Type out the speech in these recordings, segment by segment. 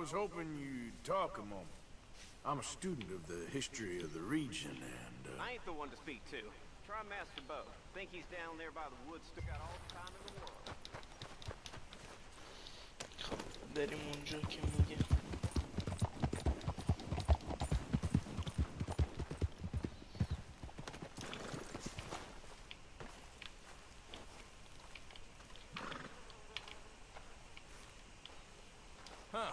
was hoping you'd talk a moment. I'm a student of the history of the region, and, I ain't the one to speak to. Try Master Bo. Think he's down there by the woods, still got all the time in the world. خب بریم اونجا که میگه. Huh.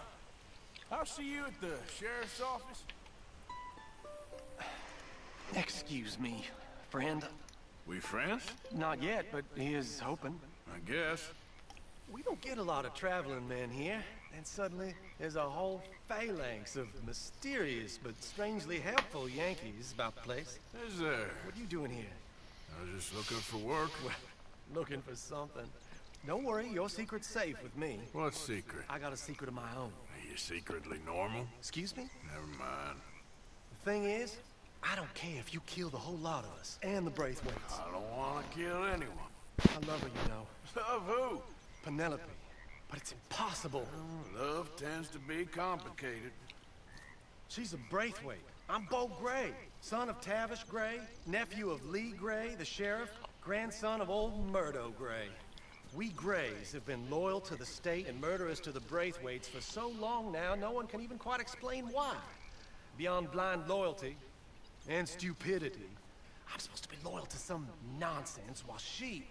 I'll see you at the sheriff's office. Excuse me, friend. We friends? Not yet, but here's hoping. I guess. We don't get a lot of traveling men here, and suddenly there's a whole phalanx of mysterious but strangely helpful Yankees about the place. Is there? What are you doing here? I was just looking for work. Well, looking for something. Don't worry, your secret's safe with me. What secret? I got a secret of my own. Are you secretly normal? Excuse me? Never mind. The thing is, I don't care if you kill the whole lot of us, and the Braithwaites. I don't want to kill anyone. I love her, you know. Love who? Penelope. But it's impossible. Love tends to be complicated. She's a Braithwaite. I'm Bo Gray, son of Tavish Gray, nephew of Lee Gray, the sheriff, grandson of old Murdo Gray. We Grays have been loyal to the state and murderers to the Braithwaites for so long now, no one can even quite explain why. Beyond blind loyalty and stupidity, I'm supposed to be loyal to some nonsense while she's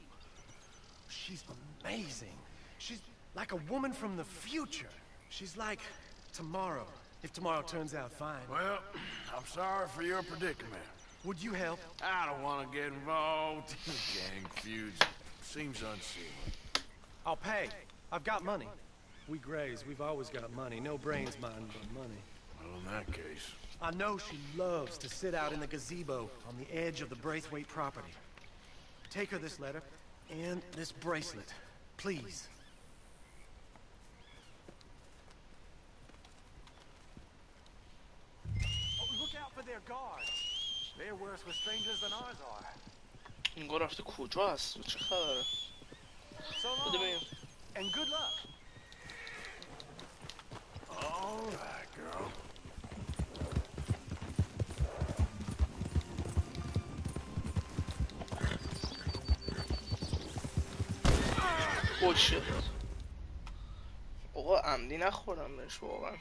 amazing. She's like a woman from the future. She's like tomorrow, if tomorrow turns out fine. Well, I'm sorry for your predicament. Would you help? I don't want to get involved in gang feuds. Seems unseemly. I'll pay. I've got money. We Grays, we've always got money. No brains, mind, but money. Well, in that case... I know she loves to sit out in the gazebo on the edge of the Braithwaite property. Take her this letter and this bracelet, please. Oh, look out for their guards. They're worse with strangers than ours are. این رفته کجاست؟ چه خبره؟ So long, and good luck. All right, girl. خوشه آقا عمدی نخورم بهش واقعا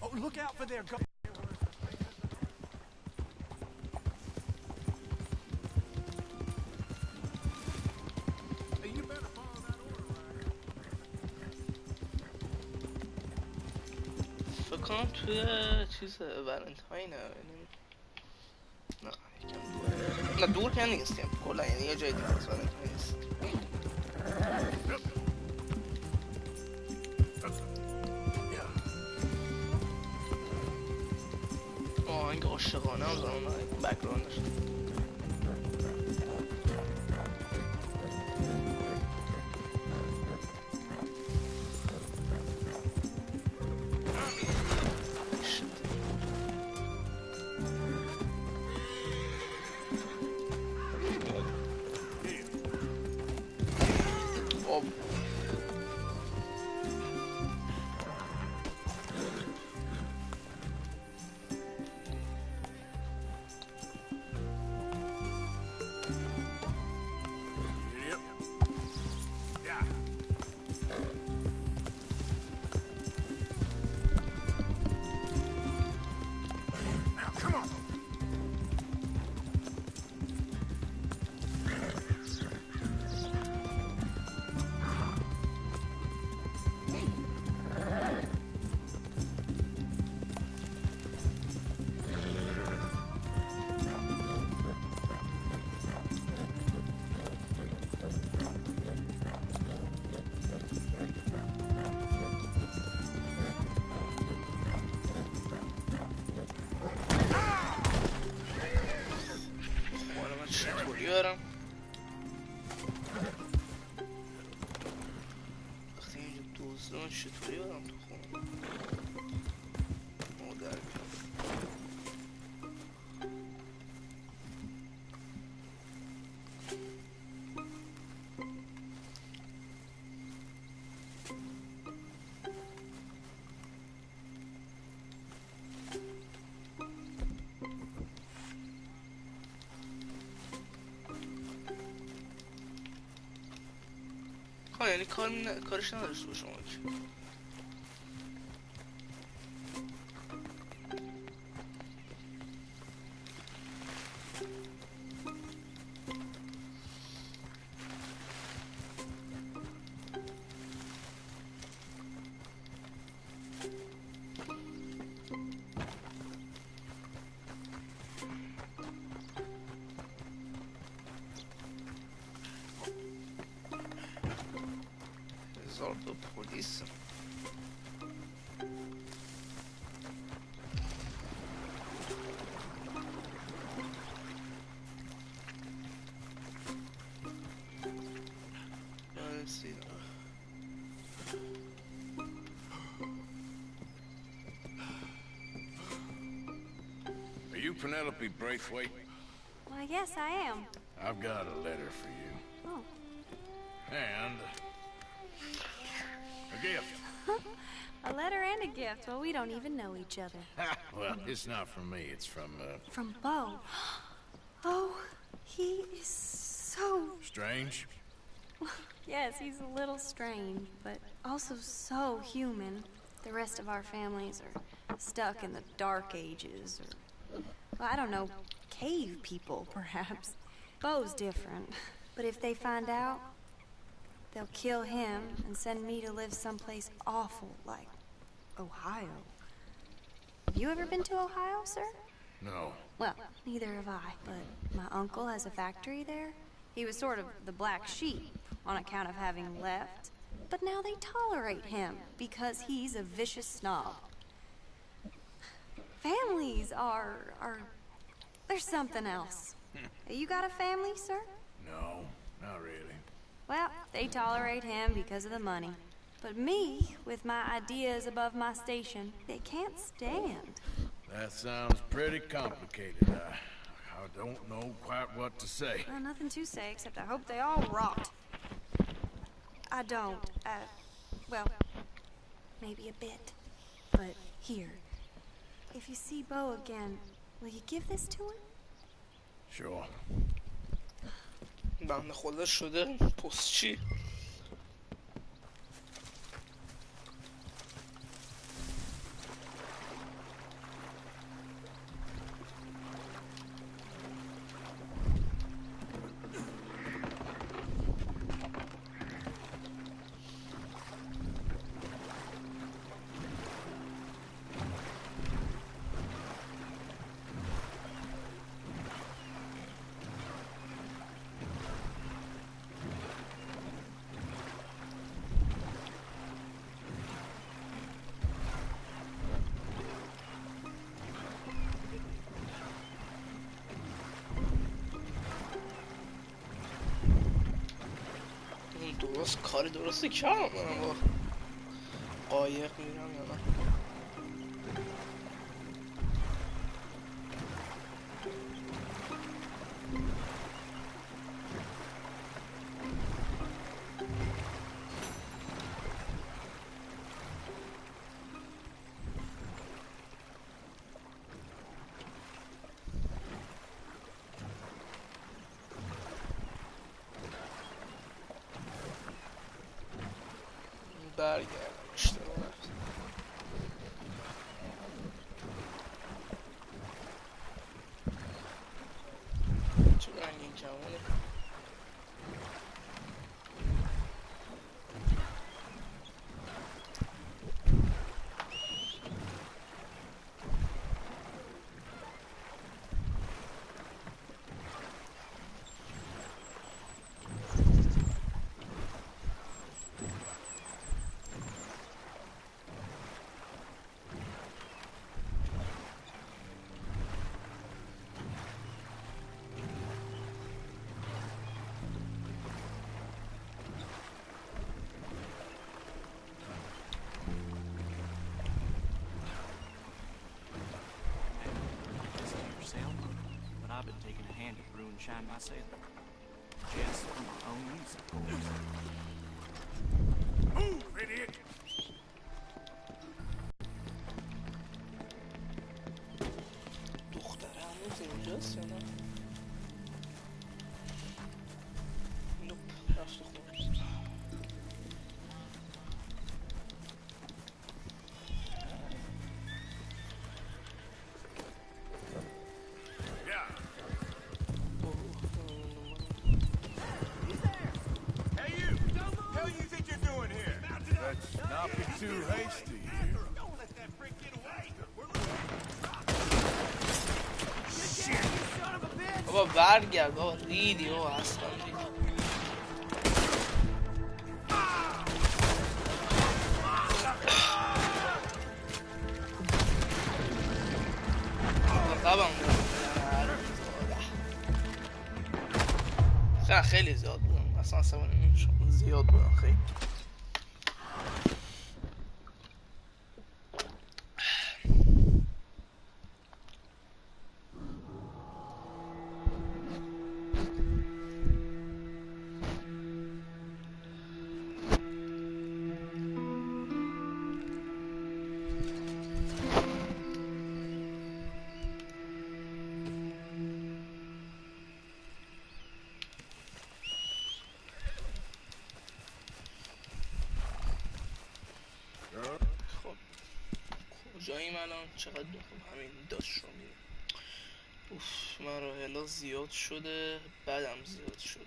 Oh, look out for their guards. فکرم توی چیز ولنتاینه نه یکم دور نه دور که نیستیم کلا یعنی یه جای دیگه از ولنتاین نیست آهنگ عاشقانه هم زمان بک‌گراندش بیارم وقتی اینجا دوزدان چطوری برم تو خونه مادر یعنی کارش نداشته با شما که do polícia. Are you Penelope Braithwaite? Why, yes, I am. I've got a letter for you. Oh. And a gift. A letter and a gift. Well, we don't even know each other. Well, it's not from me. It's from, From Bo. Oh, he is so... Strange? Yes, he's a little strange, but also so human. The rest of our families are stuck in the Dark Ages, or... Well, I don't know, cave people, perhaps. Bo's different. But if they find out, they'll kill him and send me to live someplace awful like Ohio. Have you ever been to Ohio, sir? No. Well, neither have I, but my uncle has a factory there. He was sort of the black sheep on account of having left. But now they tolerate him because he's a vicious snob. Families are... There's something else. You got a family, sir? No, not really. Well, they tolerate him because of the money. But me, with my ideas above my station, they can't stand. That sounds pretty complicated. I don't know quite what to say. Well, nothing to say, except I hope they all rot. I don't. Well, maybe a bit. But here, if you see Bo again, will you give this to him? Sure. بنده خدا شده پستچی درست کاری درستی کردم منم با قایق میرم یا نه برگردم اشتباه رفت چه رنگین کمونه I've been taking a hand at ruin shine myself. Just for my own use, of course. Move, idiot! دختره هنوز اینجاست یا نه؟ نوپ رفت خونش Copy too hasty here. Don't let that freak get away. بابا برگرد بابا ریدی بابا اصلا ریدی عقبم خیلی زیاد بودم اصلا زیاد بودم خیلی کجایی من الان چقدر خوب همین داشت رو میره اوف مراحل زیاد شده بعدم زیاد شده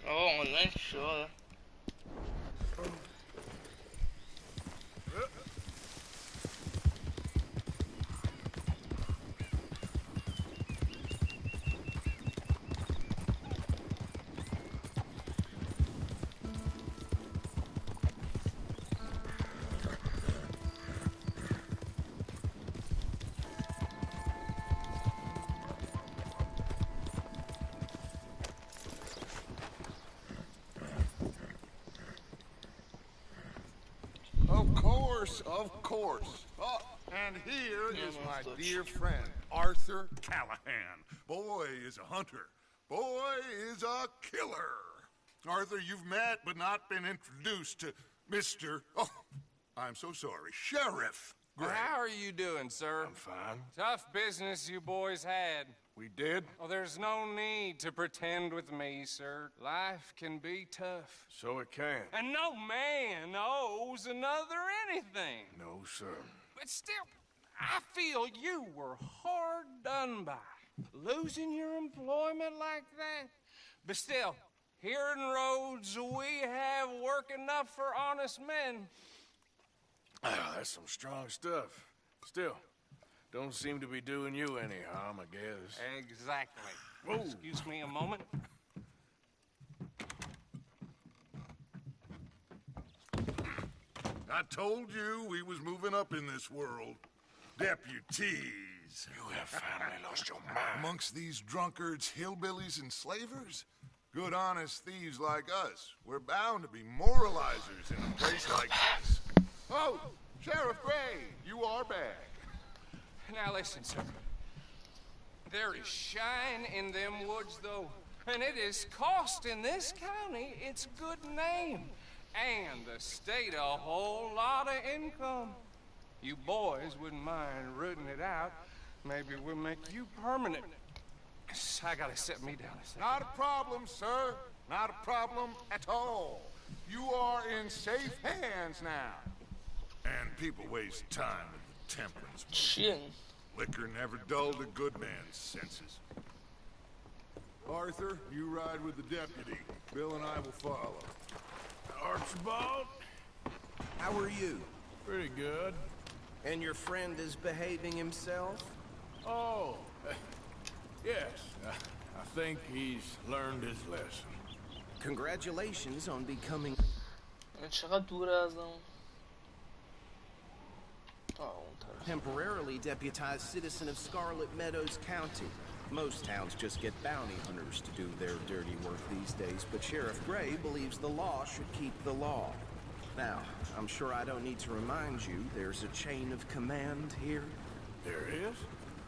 آقا آنلاین شده Of course. Oh, and here is my dear friend, Arthur Callahan. Boy is a hunter. Boy is a killer. Arthur, you've met but not been introduced to Mr. Oh, I'm so sorry, Sheriff Gray. How are you doing, sir? I'm fine. Tough business you boys had. We did? Well, there's no need to pretend with me, sir. Life can be tough. So it can. And no man owes another anything. No, sir. But still, I feel you were hard done by. Losing your employment like that. But still, here in Rhodes, we have work enough for honest men. That's some strong stuff. Still, don't seem to be doing you any harm, I guess. Exactly. Whoa. Excuse me a moment. I told you we was moving up in this world. Deputies. You have finally lost your mind. Amongst these drunkards, hillbillies, and slavers? Good honest thieves like us. We're bound to be moralizers in a place like this. Oh, Sheriff Gray, you are back. Now listen, sir. There is shine in them woods, though. And it is costing this county its good name. And the state a whole lot of income. You boys wouldn't mind rooting it out. Maybe we'll make you permanent. I gotta set me down a second. Not a problem, sir. Not a problem at all. You are in safe hands now. And people waste time at the temperance. چیه؟ Liquor never dulled a good man's senses. Arthur, you ride with the deputy. Bill and I will follow. Archibald? How are you? Pretty good. And your friend is behaving himself? Oh, yes. I think he's learned his lesson. Congratulations on becoming... چقدر دوره از اون؟ اون طرف temporarily deputized citizen of Scarlet Meadows County. Most towns just get bounty hunters to do their dirty work these days, but Sheriff Gray believes the law should keep the law. Now, I'm sure I don't need to remind you, there's a chain of command here. There is?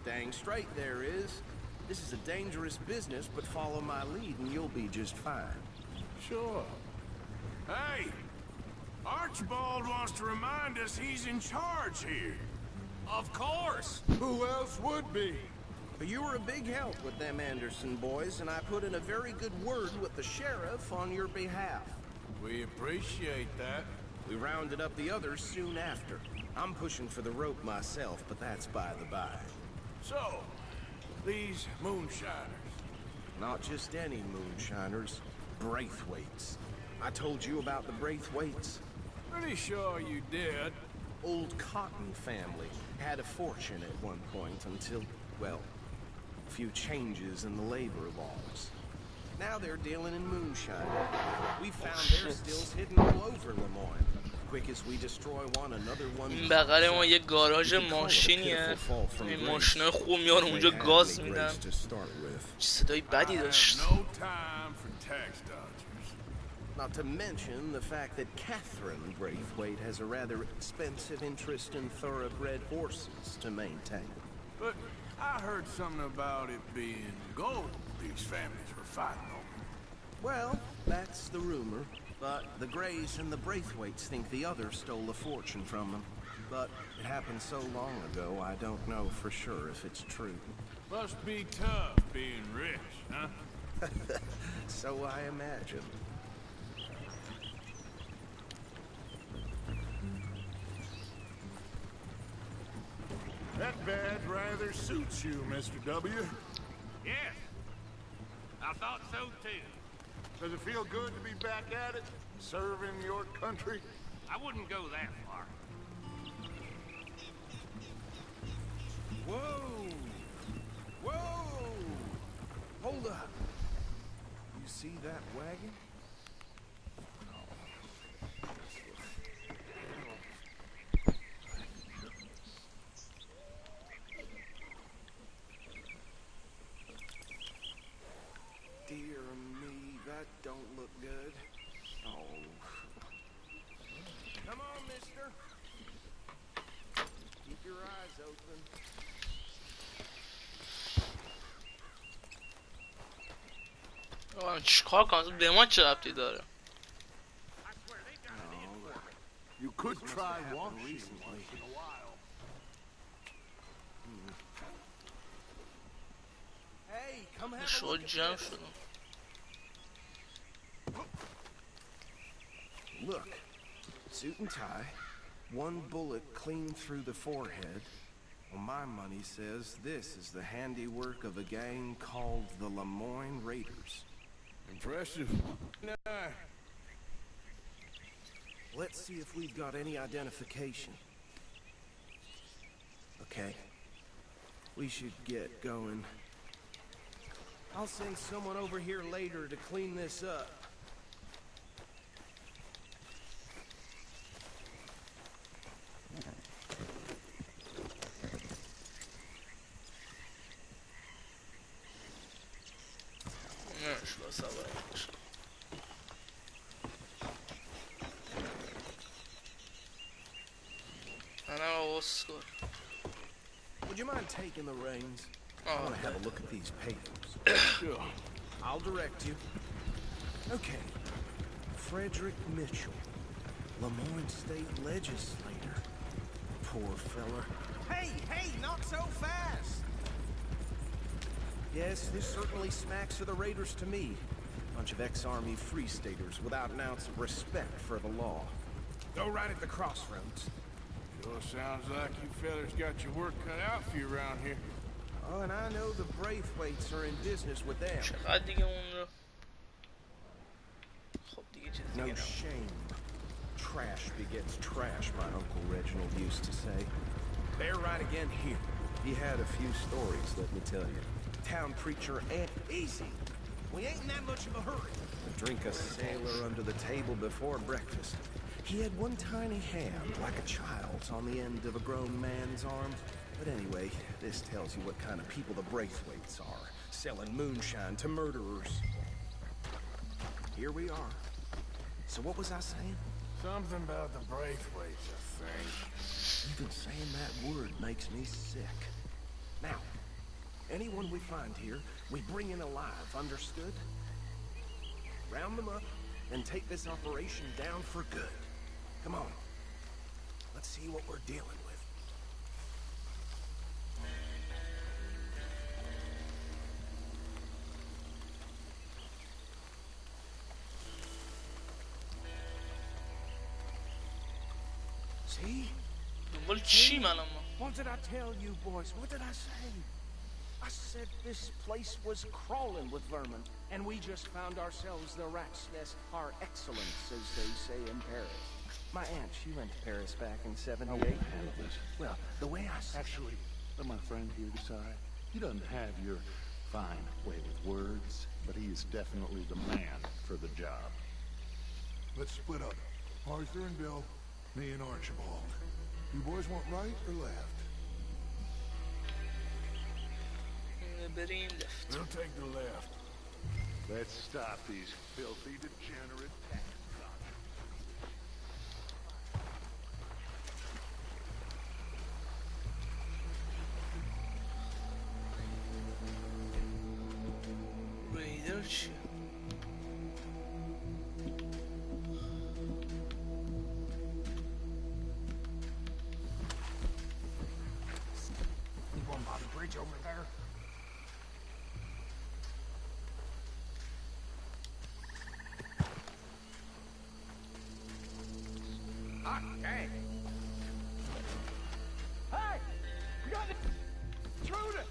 Dang straight there is. This is a dangerous business, but follow my lead and you'll be just fine. Sure. Hey! Archibald wants to remind us he's in charge here. Of course! Who else would be? But you were a big help with them Anderson boys, and I put in a very good word with the sheriff on your behalf. We appreciate that. We rounded up the others soon after. I'm pushing for the rope myself, but that's by the by. So, these moonshiners. Not just any moonshiners, Braithwaites. I told you about the Braithwaites. Pretty sure you did. Old Cotton family had a fortune at one point until, well, a few changes in the labor laws. Now they're dealing in moonshine. We found their stills hidden all over Lemoyne. Quick as we destroy one, another one. این بغل ما یه گاراژ ماشینیه. این ماشینای خوب میان اونجا گاز میدن. چه صدای بدی داشت. Not to mention the fact that Catherine Braithwaite has a rather expensive interest in thoroughbred horses to maintain. But I heard something about it being gold these families were fighting over. Well, that's the rumor. But the Greys and the Braithwaites think the others stole a fortune from them. But it happened so long ago, I don't know for sure if it's true. Must be tough being rich, huh? So I imagine. That badge rather suits you, Mr. W. Yes, I thought so too. Does it feel good to be back at it, serving your country? I wouldn't go that far. Whoa! Whoa! Hold up. You see that wagon? Dear me, that don't look good. Oh. Come on, mister. Keep your eyes open. چیکار کنم به ما چه ربطی داره؟ You could try washing once in a while. Hey, come have a شو look at جمع this. شدم. Look, suit and tie, one bullet clean through the forehead. Well, my money says this is the handiwork of a gang called the Lemoyne Raiders. Impressive. Nah. Let's see if we've got any identification. Okay. We should get going. I'll send someone over here later to clean this up. Would you mind taking the reins? I want to have a look at these papers. Sure. I'll direct you. Okay. Frederick Mitchell, Lemoyne State Legislator. Poor fella. Hey, not so fast! Yes, this certainly smacks of the Raiders to me. Bunch of ex-Army Free Staters without an ounce of respect for the law. Go right at the crossroads. Sure sounds like you fellas got your work cut out for you around here. Oh, and I know the Braithwaites are in business with them. چقدر دیگه اون رو خب دیگه چیز دیگه No shame. Trash begets trash, my Uncle Reginald used to say. They're right again here. He had a few stories, let me tell you. Town preacher and easy. We ain't in that much of a hurry. Drink a sailor under the table before breakfast. He had one tiny hand, like a child's, on the end of a grown man's arm. But anyway, this tells you what kind of people the Braithwaites are, selling moonshine to murderers. Here we are. So what was I saying? Something about the Braithwaites, I think. Even saying that word makes me sick. Now, anyone we find here, we bring in alive, understood? Round them up and take this operation down for good. Come on. Let's see what we're dealing with. See? دنبال چی من اما What did I tell you, boys? What did I say? I said this place was crawling with vermin, and we just found ourselves the rat's nest par excellence, as they say in Paris. My aunt, she went to Paris back in '78. Handle this. Well, the way I see Actually, let my friend here decide. He doesn't have your fine way with words, but he is definitely the man for the job. Let's split up. Arthur and Bill, me and Archibald. You boys want right or left? بریم left. We'll take the left. Let's stop these filthy, degenerate tax ریدر چیه؟ you going by the bridge over there. Okay. Hey! We got the intruder!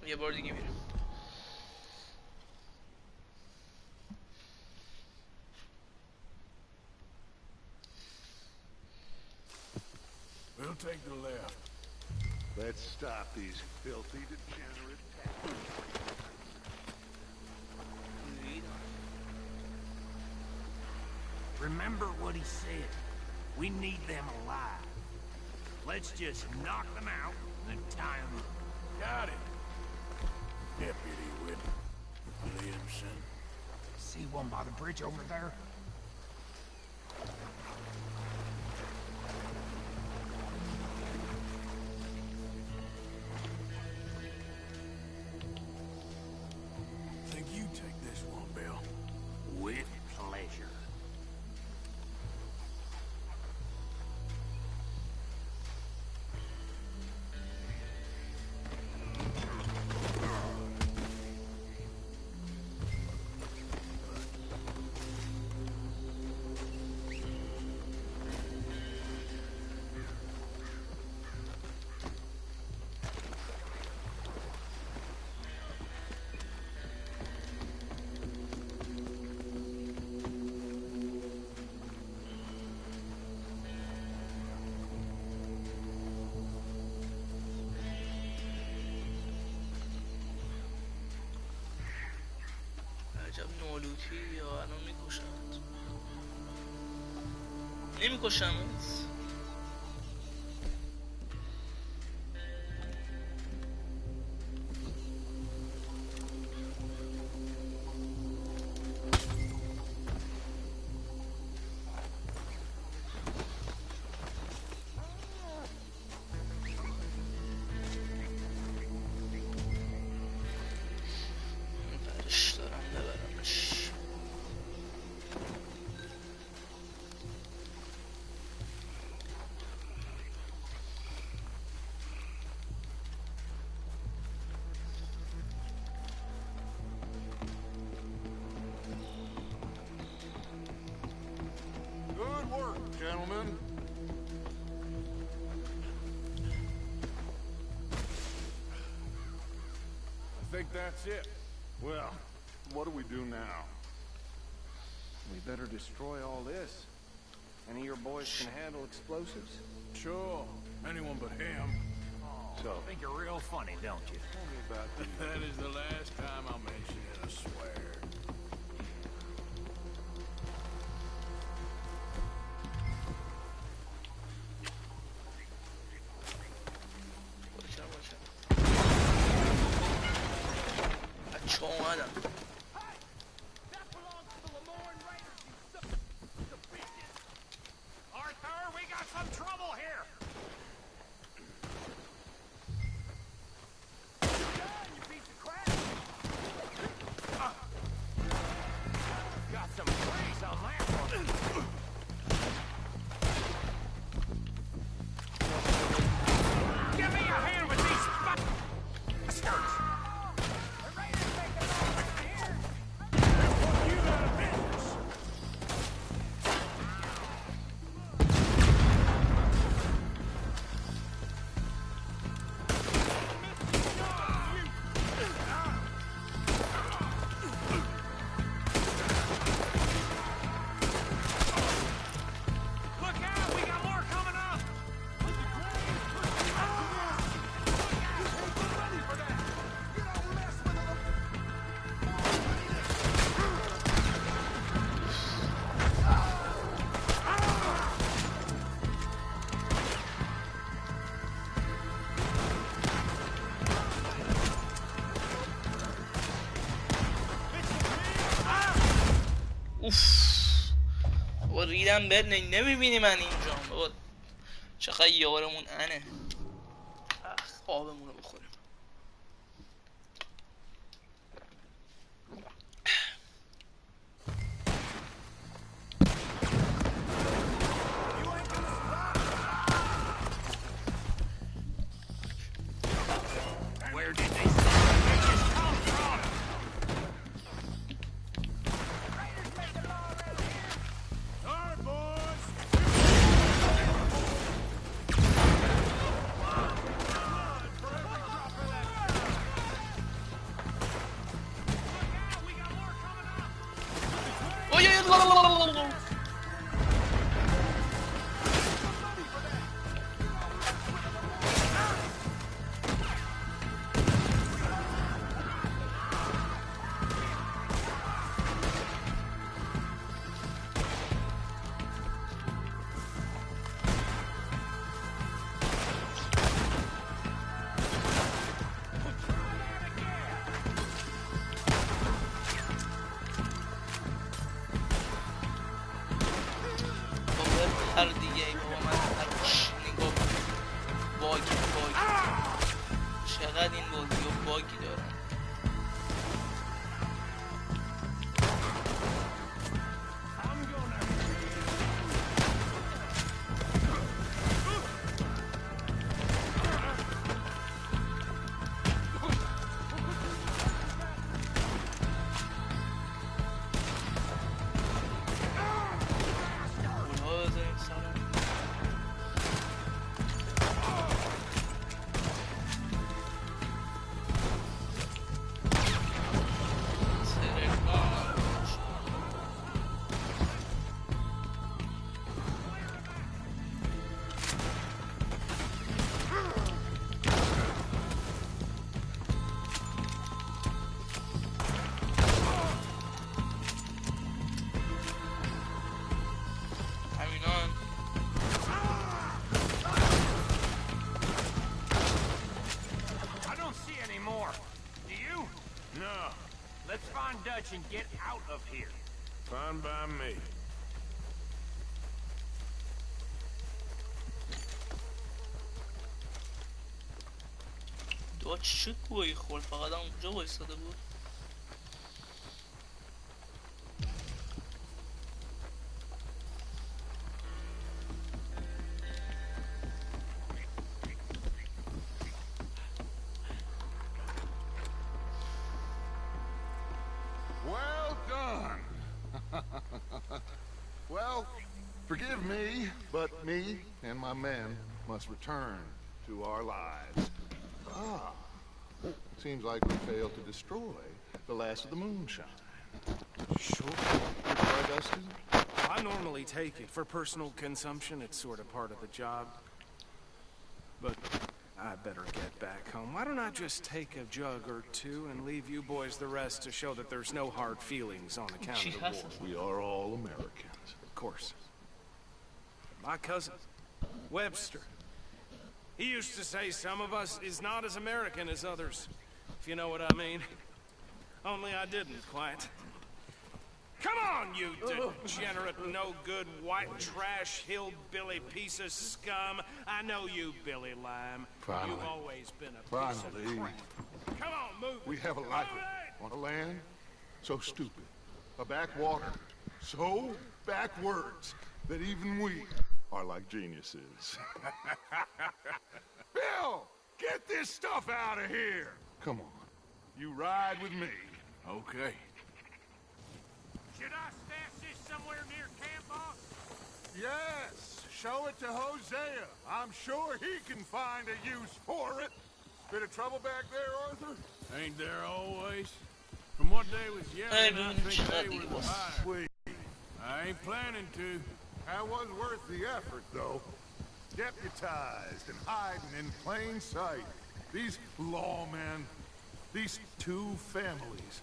یه بار دیگه میریم. We'll take the left. Let's stop these filthy, degenerate tax Remember what he said. We need them alive. Let's just knock them out and tie them up. Got it. Deputy Williamson. See one by the bridge over there? Think you take this one, Bill. With pleasure. عجب نالوتی یا الان میکشند. نمیکشمت. برش دارم ببرمش. Good work, gentlemen. I think that's it. Well, what do we do now? We better destroy all this. Any of your boys can handle explosives? Sure. Anyone but him. So, Think you're real funny, don't you? tell me about the... That is the last time I'll mention it, I swear. بچه اومدم. Arthur, we got some trouble here! Got some freeze on that one. Give me a hand with these bastards! They're ready to take it over here! They'll put you out of business! دیدم برنی نمیبینی من اینجام بابا چقدر یارمون انه آبمون رو بخوریم Where did they say the bitches come from? Alright, boys. هر دیگه ای بابا من هرش نگاه باگی چقدر این بازی ها باگی دارن And get out of here. Fine by me. دو چه گویی خورد فقط هم اونجا وایستاده بود Well, forgive me, but me and my men must return to our lives. Ah, seems like we failed to destroy the last of the moonshine. Sure. Try, Dustin? I normally take it. For personal consumption, it's sort of part of the job. But I better get back home. Why don't I just take a jug or two and leave you boys the rest to show that there's no hard feelings on account of the war? We are all Americans. Of course. My cousin, Webster, he used to say some of us is not as American as others, if you know what I mean. Only I didn't quite. Come on, you degenerate, no-good, white trash, hillbilly piece of scum. I know you, Billy Lime. Finally. You've always been a piece of crap. Come on, move it. We have a life on a land so stupid, a backwater so backwards that even we are like geniuses. Bill, get this stuff out of here. Come on, you ride with me. Okay. Should I stash this somewhere near camp, boss? Yes, show it to Hosea. I'm sure he can find a use for it. Bit of trouble back there, Arthur? Ain't there always? From what they was yelling, I think they were fine. Sweet. I ain't planning to. That was worth the effort, though. Deputized and hiding in plain sight. These lawmen, these two families.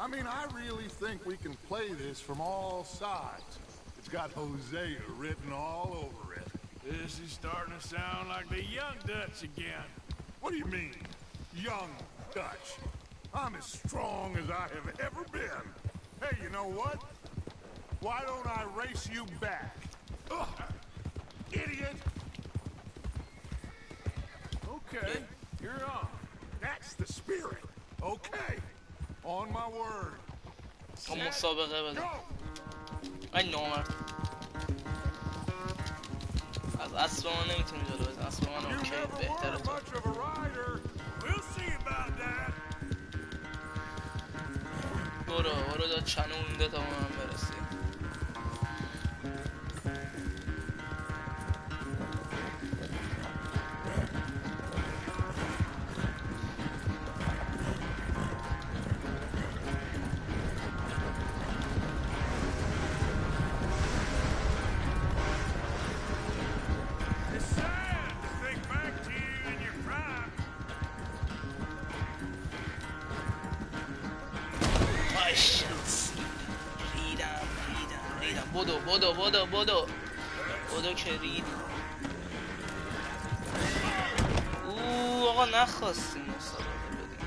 I mean, I really think we can play this from all sides. It's got Hosea written all over it. This is starting to sound like the Young Dutch again. What do you mean, young Dutch? I'm as strong as I have ever been. Hey, you know what? Why don't I race you back? Ugh. Idiot! Okay, you're on. That's the spirit. Okay. On my word. تا مسابقه بده. این نامرد. از اسب ما نمیتونی جلو بزن. اسب ما اوکی بهتره تو. برو داد چنونده تا من برسی. بدو که رید. آقا نخواستیم مسابقه بدیم.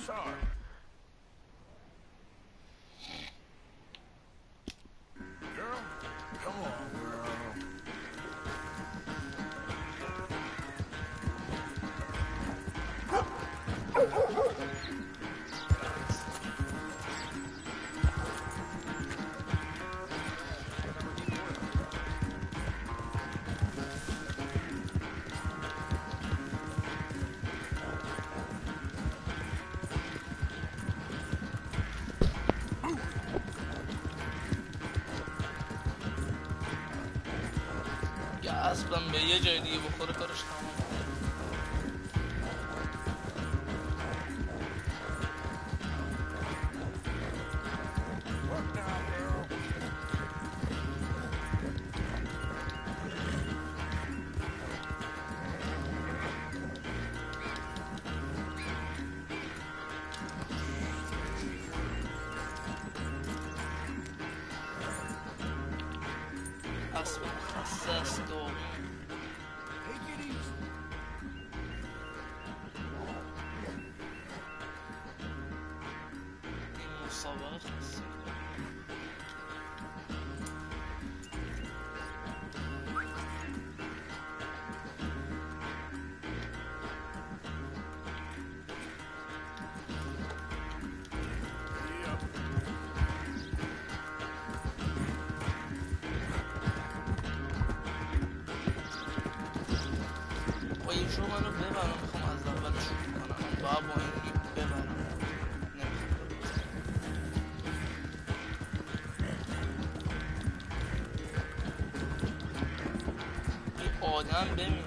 Sorry. Girl, come on, girl. اصلا به یه جای دیگه بخوره کارش تمام. اسب خسته است و مسابقه خسته. با این شو منو ببرم. میخوام از اول شروع کنم. من باید با این ببرم. آدم ببینم.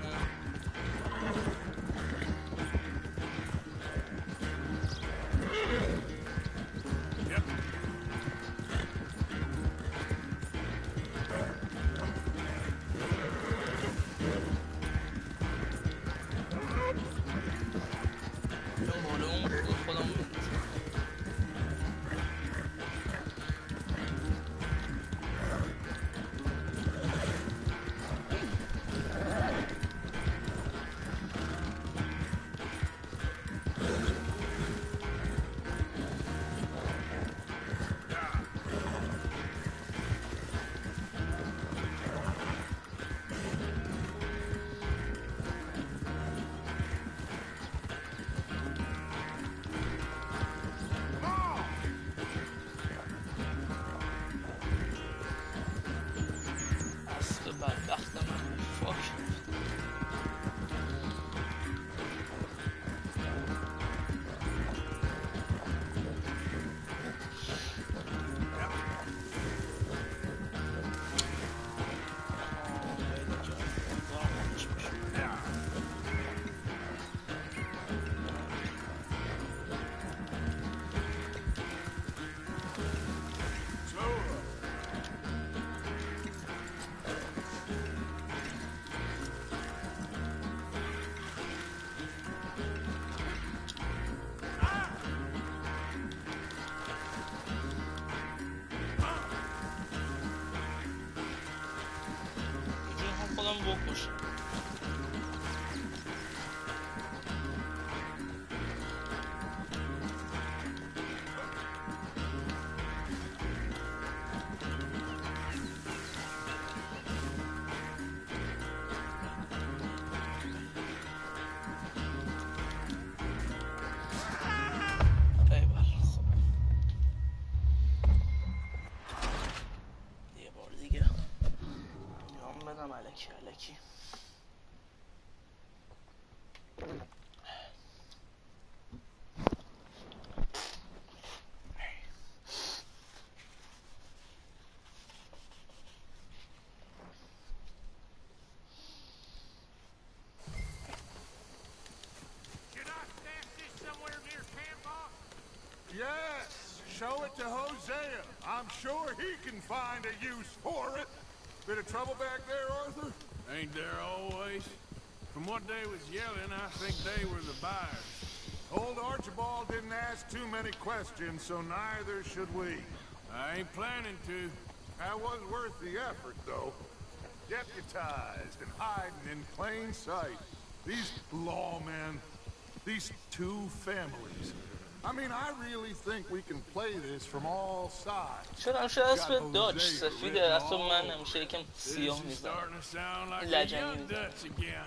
باشه. یه بار دیگه یام بدم الکی الکی. Yes, show it to Hosea. I'm sure he can find a use for it. Bit of trouble back there, Arthur? Ain't there always? From what they was yelling, I think they were the buyers. Old Archibald didn't ask too many questions, so neither should we. I ain't planning to. That was worth the effort, though. Deputized and hiding in plain sight. These lawmen, these two families. I mean, I really think we can play this from all sides. چون همیشه اسم داچ سفیده اصلا من همیشه یکم سیاه میزنم لجنی میزنم.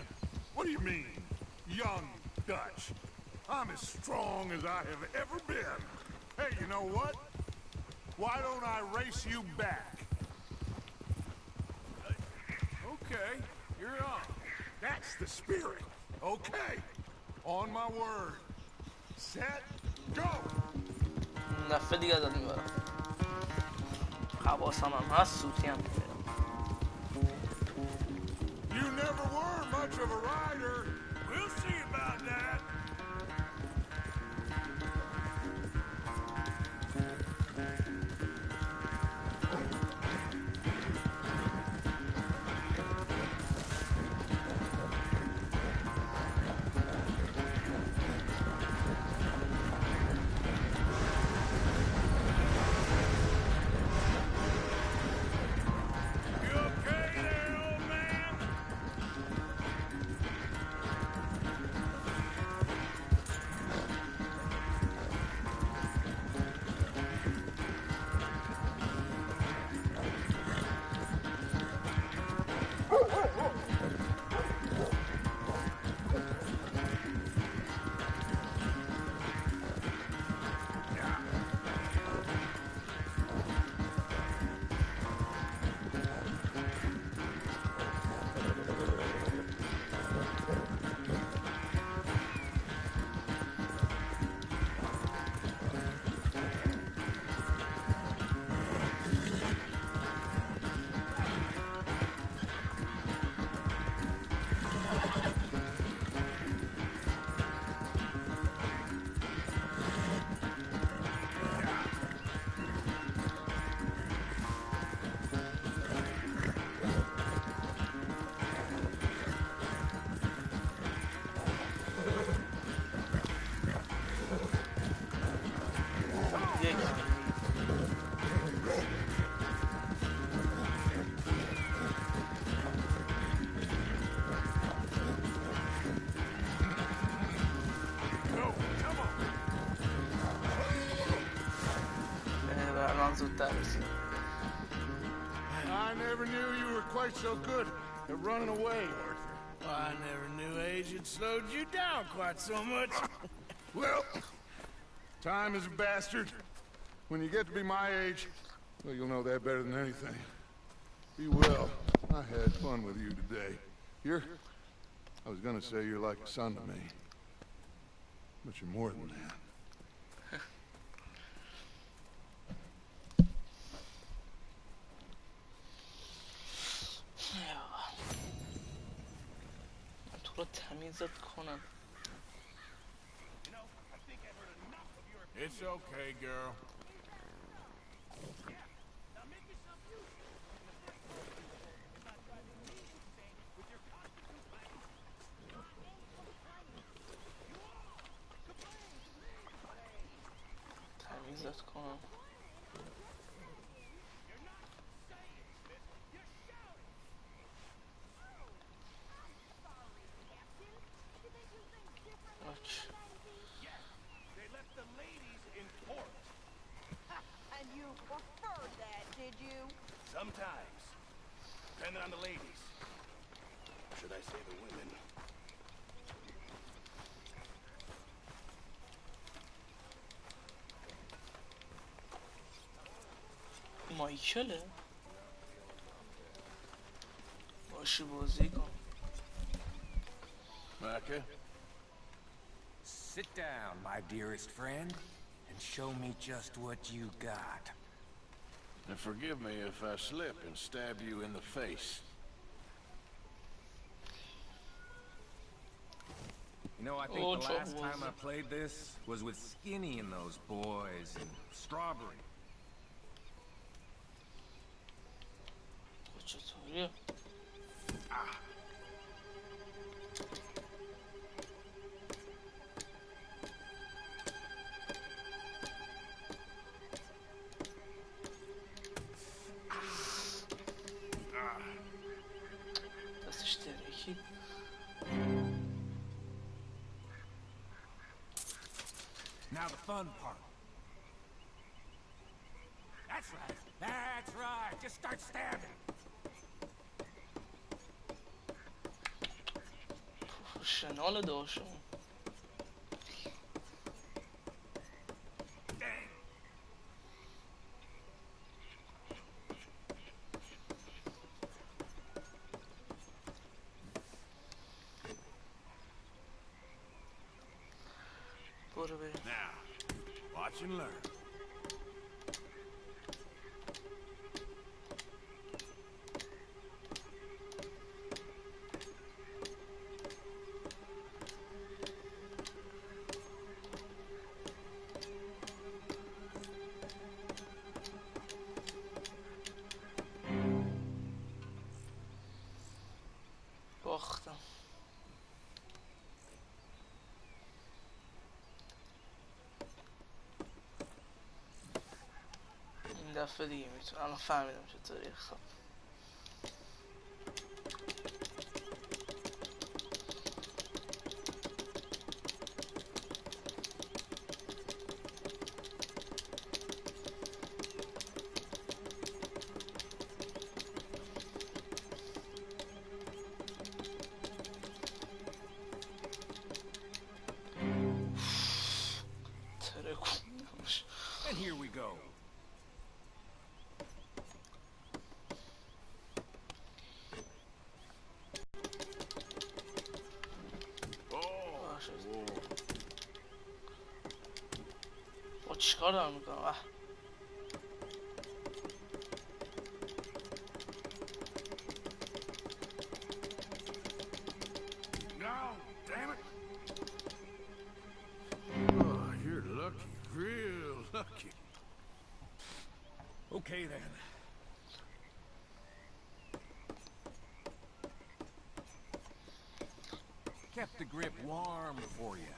What do you mean, young Dutch? I'm as strong as I have ever been. Hey, you know what? Why don't I race you back? Okay, you're on. That's the spirit. Okay, on my word. Set, go! دفعه دیگه داد میبرم. حواسم هم هست سوتی هم میبرم. You never were much of a rider. We'll see about that. I never knew you were quite so good at running away, Arthur. I never knew age had slowed you down quite so much. Well, time is a bastard. When you get to be my age, well, you'll know that better than anything. Be well. I had fun with you today. I was gonna say you're like a son to me. But you're more than that. تو رو تمیزت کنم. It's okay, girl. تمیزت کنم. women. مایکله باشی بازی کن. Micah? Sit down, my dearest friend, and show me just what you got. And forgive me if I slip and stab you in the face. You know, I think the last time I played this was with Skinny and those boys and Strawberry. چطوریه؟ دستش ترکی. Now the fun part. That's right. That's right. Just start stabbing. پروفشنال داشتم. برو بریم. Now, watch and learn. باختم. این دفعه دیگه میتونم. الان فهمیدم چطوری. خب ترکوندمش. And here we go. با چیکار دارم میکنم؟ No, damn it. Oh, you're lucky, real lucky. Okay then. Kept the grip warm for you.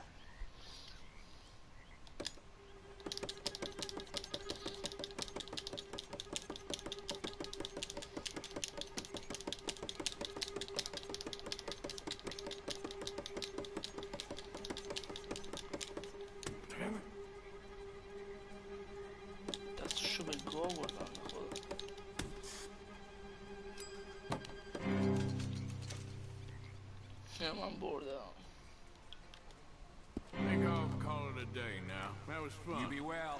Damn it. دستشو به گاه بردم به خدا. من بردم. Think I'll call it a day now. That was fun. You be well.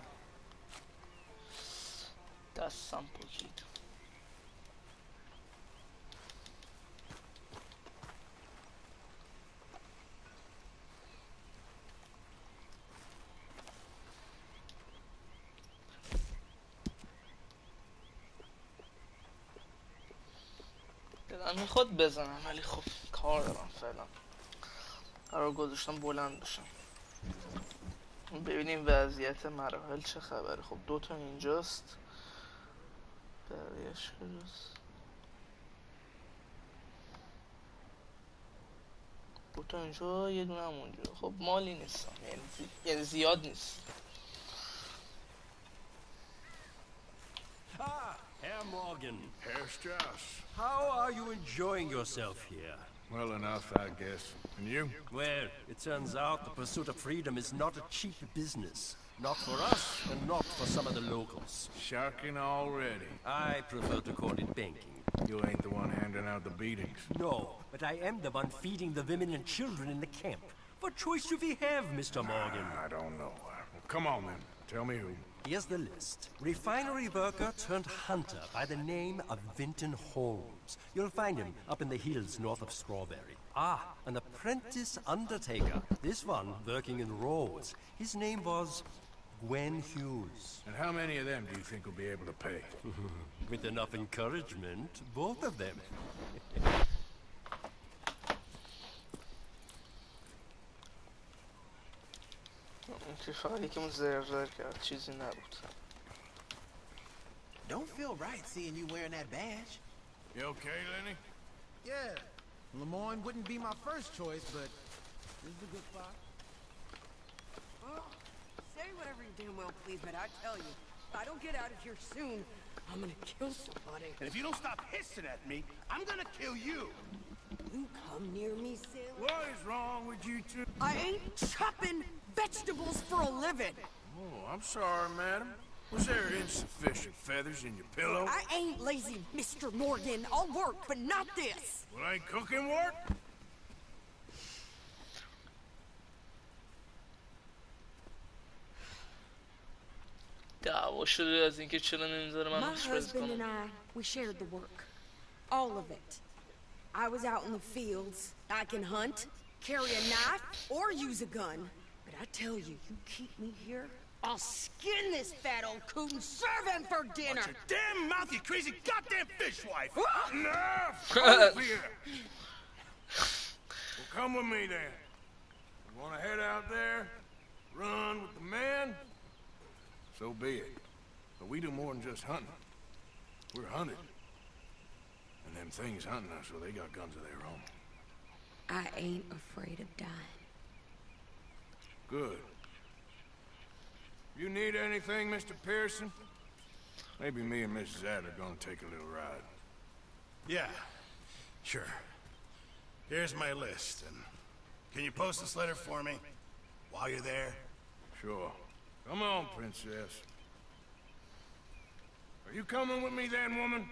دستم پکید. دلم میخواد بزنم ولی خب کار دارم فعلا. قرار گذاشتم بلند بشم. ببینیم وضعیت مراحل چه خبره. خب دوتا اینجاست. بقیهش کجاست؟ دوتا اینجا یه دونه هم اونجا. خب مالی نیستم یعنی زیاد نیست. Ah, Herr Morgan. Herr Strauss. How are you enjoying yourself here? Well enough, I guess. And you? Well, it turns out the pursuit of freedom is not a cheap business. Not for us, and not for some of the locals. Sharking already. I prefer to call it banking. You ain't the one handing out the beatings. No, but I am the one feeding the women and children in the camp. What choice do we have, Mr. Morgan? I don't know. Well, come on, then. Tell me who. Here's the list. Refinery worker turned hunter by the name of Vinton Holmes. You'll find him up in the hills north of Strawberry. Ah, an apprentice undertaker. This one working in Rhodes. His name was Gwen Hughes. And how many of them do you think will be able to pay? With enough encouragement, both of them. کفایلی که اون زرزر کرد چیزی نبود. Don't feel right seeing you wearing that badge. You okay, Lenny? Yeah. Lemoyne wouldn't be my first choice, but this is a good spot. Well, say whatever you damn well please, but I tell you, if I don't get out of here soon, I'm gonna kill somebody. And if you don't stop hissing at me, I'm gonna kill you. You come near me, sailor. What is wrong with you two? I ain't chopping vegetables for a living. Oh, I'm sorry, madam. Was there insufficient feathers in your pillow? I ain't lazy, Mr. Morgan. I'll work, but not this. Well, ain't cooking work? دعوا شده از اینکه چرا نمیذاره من My آشپزی husband and کنم. I, we shared the work. All of it. I was out in the fields. I can hunt, carry a knife, or use a gun. But I tell you, you keep me here, I'll skin this fat old coot and serve him for dinner. Watch your damn mouth, you crazy goddamn fishwife! Enough! Over here. Well, come with me then. You want to head out there, run with the men? So be it. But we do more than just hunting. We're hunted. And them things hunting us, so they got guns of their own. I ain't afraid of dying. Good. You need anything, Mr. Pearson? Maybe me and Mrs. Adler are gonna take a little ride. Yeah, sure. Here's my list, and can you post this letter for me while you're there? Sure. Come on, princess. Are you coming with me then, woman?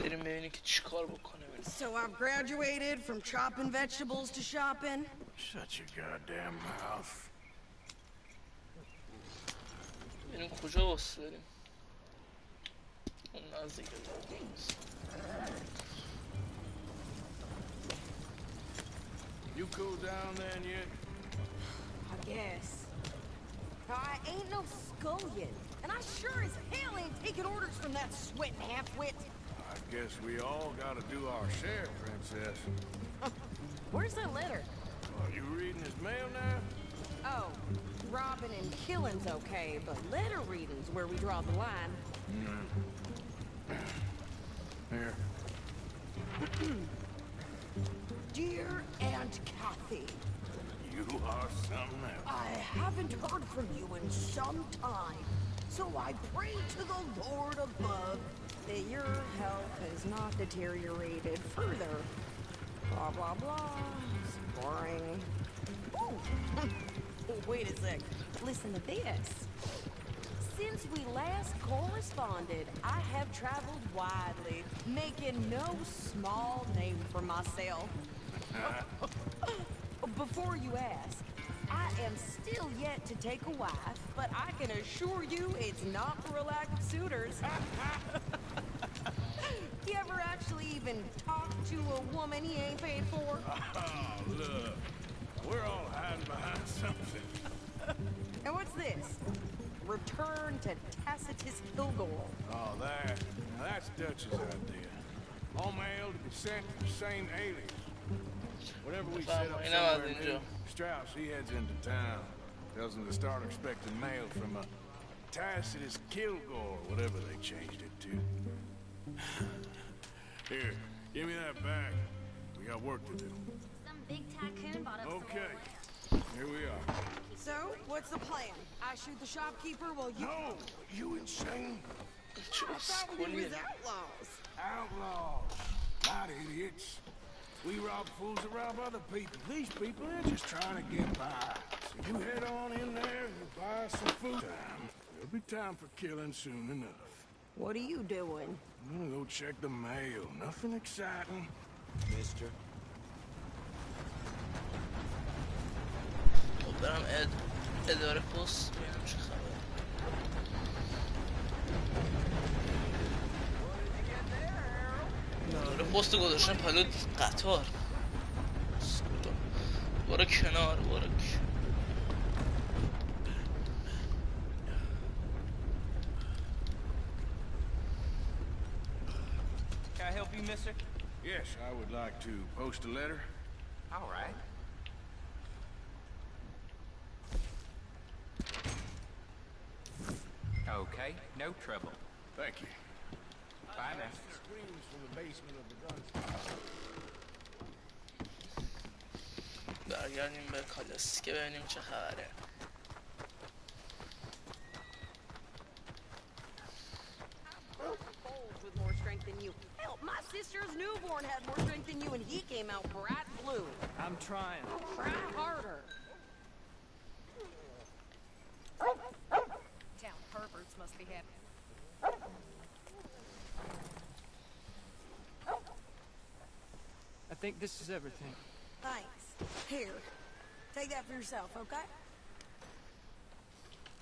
بریم ببینیم که چی کار بکنه. So I've graduated from chopping vegetables to shopping. Shut your goddamn mouth. بریم کجا واسه بریم؟ اون نزدیک You cool down then yet? I guess. I ain't no scullion, and I sure as hell ain't taking orders from that sweating half-wit. I guess we all gotta do our share, princess. Where's that letter? Are you reading his mail now? Oh, robbing and killing's okay, but letter reading's where we draw the line. Here. Dear Aunt Kathy, You are something else. I haven't heard from you in some time, so I pray to the Lord above that your health has not deteriorated further. Blah, blah, blah. It's boring. Ooh. Wait a sec. Listen to this. Since we last corresponded, I have traveled widely, making no small name for myself. Before you ask, I am still yet to take a wife, but I can assure you it's not for a lack of suitors. You ever actually even talk to a woman he ain't paid for? Oh, look. We're all hiding behind something. And what's this? Return to Tacitus Kilgore. Oh, that. Now that's Dutch's idea. All mail to be sent to the same alias. Whenever we set up somewhere new, Strauss, he heads into town. Tells them to start expecting mail from a Tacitus Kilgore, whatever they changed it to. Here, give me that bag. We got work to do. Some big tycoon bought up Okay, here we are. So, what's the plan? I shoot the shopkeeper while you... No! You insane? I thought we was outlaws. Outlaws, not idiots. We rob fools that rob other people. These people, they're just trying to get by. So you head on in there and you buy some food. There'll be time for killing soon enough. What are you doing? I'm gonna go check the mail. Nothing exciting. Mister. خب برم اداره پست ببینم چه خبره. اداره پست گذاشتن پلو قطار. برو کنار برو. Can I help you, mister? Yes, I would like to post a letter. All right. Okay, no trouble. Thank you. Bye now. Screams from the basement of the gun store. برگردیم به کالاسکه ببینیم چه خبره. With more strength than you. Hell, my sister's newborn had more strength than you, and he came out bright blue. I'm trying. Try harder. Town perverts must be happy. I think this is everything. Thanks. Here, take that for yourself, okay?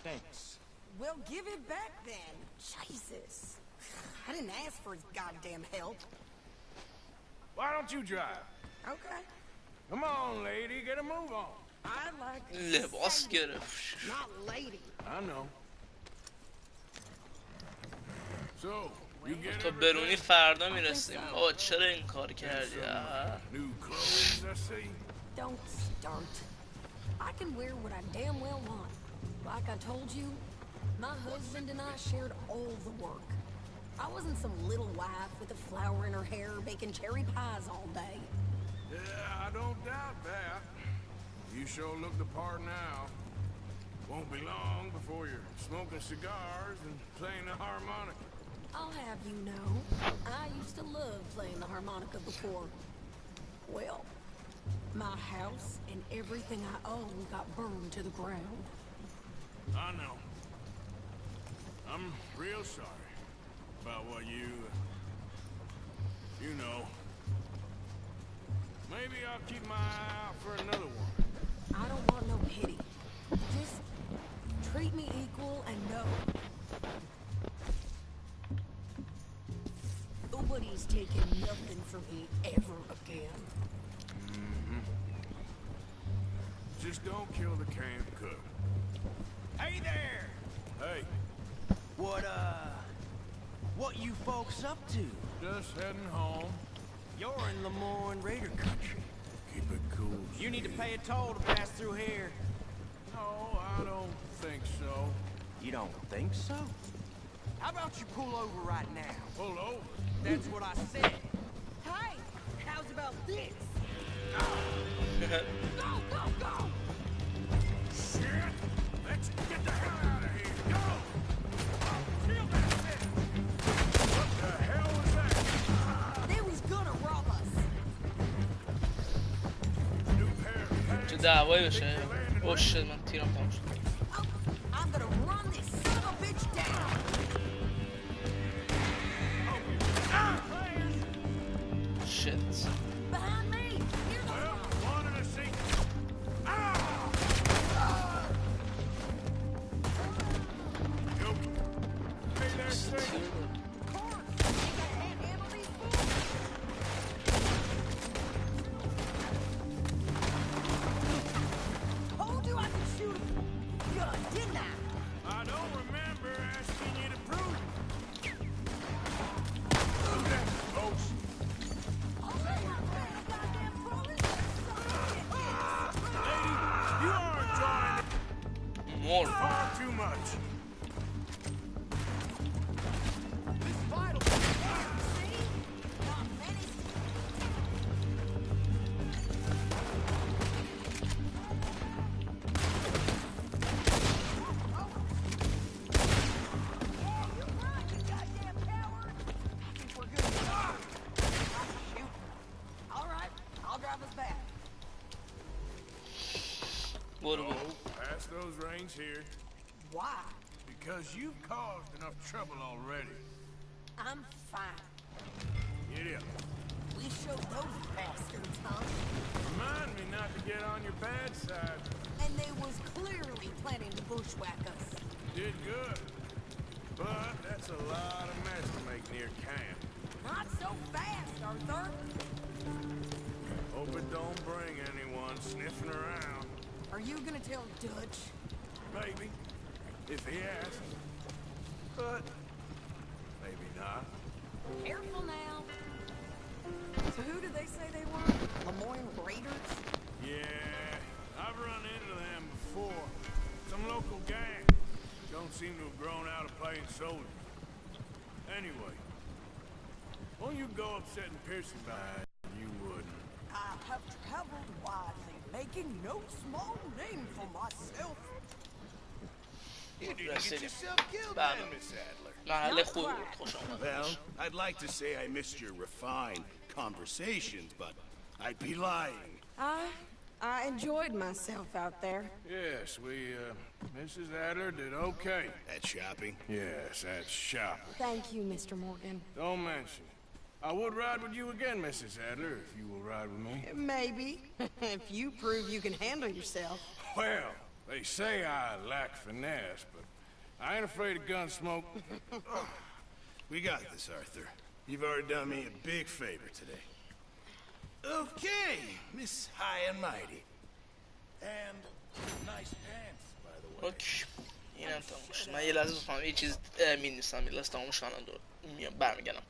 Thanks. Well, give it back then. Jesus. I didn't ask for his goddamn help. Why don't you drive? Okay. Come on, lady, get a move on. I like لباس گرفت. not lady. I know. So, you get تا برونی فردا میرسیم. بابا چرا این کار کردی؟ new clothes, I see. Don't start. I can wear what I damn well want. Like I told you, my husband and I shared all the work. I wasn't some little wife with a flower in her hair baking cherry pies all day. Yeah, I don't doubt that. You sure look the part now. Won't be long before you're smoking cigars and playing the harmonica. I'll have you know, I used to love playing the harmonica before. Well, my house and everything I own got burned to the ground. I know. I'm real sorry about what you know. Maybe I'll keep my eye out for another one. I don't want no pity. Just treat me equal and know. Nobody's taking nothing from me ever again. Just don't kill the camp cook. Hey there! Hey, What you folks up to? just heading home. You're in Lemoyne Raider country. Keep it cool. You need to pay a toll to pass through here. No, I don't think so. You don't think so? How about you pull over right now? Pull over. That's what I said. Hey, how's about this? Go, go, go! Shit! Let's get the hell out of here. Go! Feel that thing. What the hell was that? They was gonna rob us. New pair of pants. چه دعوایی بشه. اوه شت من تیرم تمام شد. I'm gonna run this son of a bitch down. Shit. Behind me. Here's the Well, wanted to see. You okay there, Steve? Told you I could shoot him. Good, didn't I? I don't remember asking you to prove it. Who's that, folks? Lady, you aren't trying More. far too much. This vital. See? Not many. برو برو. Pass those reins here. Why? Because you've caused enough trouble already. I'm fine. Get up. We showed those bastards, huh? Remind me not to get on your bad side. And they was clearly planning to bushwhack us. Did good. But that's a lot of mess to make near camp. Not so fast, Arthur. Hope it don't bring anyone sniffing around. Are you gonna tell Dutch? Maybe. If he asks. But maybe not. Careful now. So who did they say they were? Lemoyne Raiders? Yeah, I've run into them before. Some local gang. Don't seem to have grown out of playing soldiers. Anyway, won't you go upsetting Pearson behind? You wouldn't. I have traveled widely, making no small name for myself. You didn't get yourself killed Bam. then, Miss Adler. نه خیلی خوب بود خوشم اومد. Well, I'd like to say I missed your refined conversations, but I'd be lying. I enjoyed myself out there. Yes, Mrs. Adler did okay. At shopping? Yes, that's shopping. Thank you, Mr. Morgan. Don't mention it. I would ride with you again, Mrs. Adler, if you will ride with me. Maybe. If you prove you can handle yourself. Well, they say I lack finesse, but I ain't afraid of gun smoke. We got this, Arthur. You've already done me a big favor today. Okay, Miss High and Mighty. And nice pants, by the way. اوکی اینم تموم شد. من یه لحظه بفهمم یه چیز می نیستم، یه لحظه تموم شد الان دور میام برمیگردم.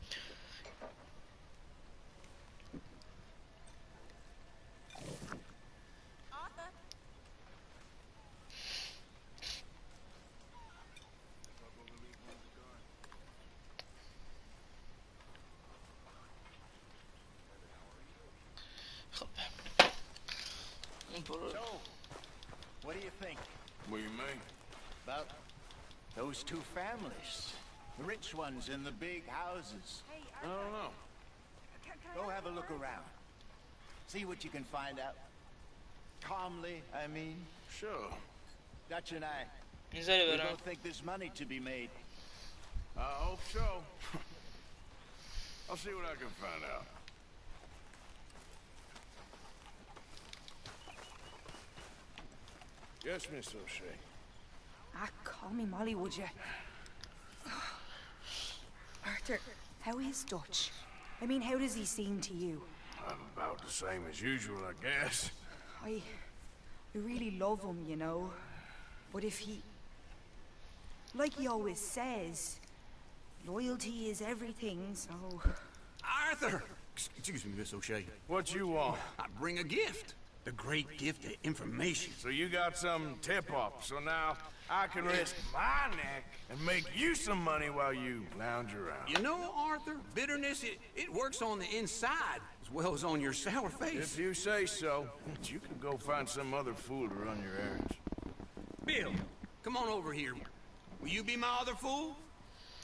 What do you think? What do you mean? About those two families. The rich ones in the big houses. I don't know. Go have a look around. See what you can find out. Calmly, I mean. Sure. Dutch and I, we both think there's money to be made. I hope so. I'll see what I can find out. Yes, Miss O'Shea. Call me Molly, would you? Arthur, how is Dutch? I mean, how does he seem to you? I'm about the same as usual, I guess. I really love him, you know. But if he... Like he always says, loyalty is everything, so... Arthur! Excuse me, Miss O'Shea. What you want? I bring a gift. The great gift of information. So you got some tip-off, so now I can risk my neck and make you some money while you lounge around. You know, Arthur, bitterness, it works on the inside as well as on your sour face. If you say so, you can go find some other fool to run your errands. Bill, come on over here. Will you be my other fool?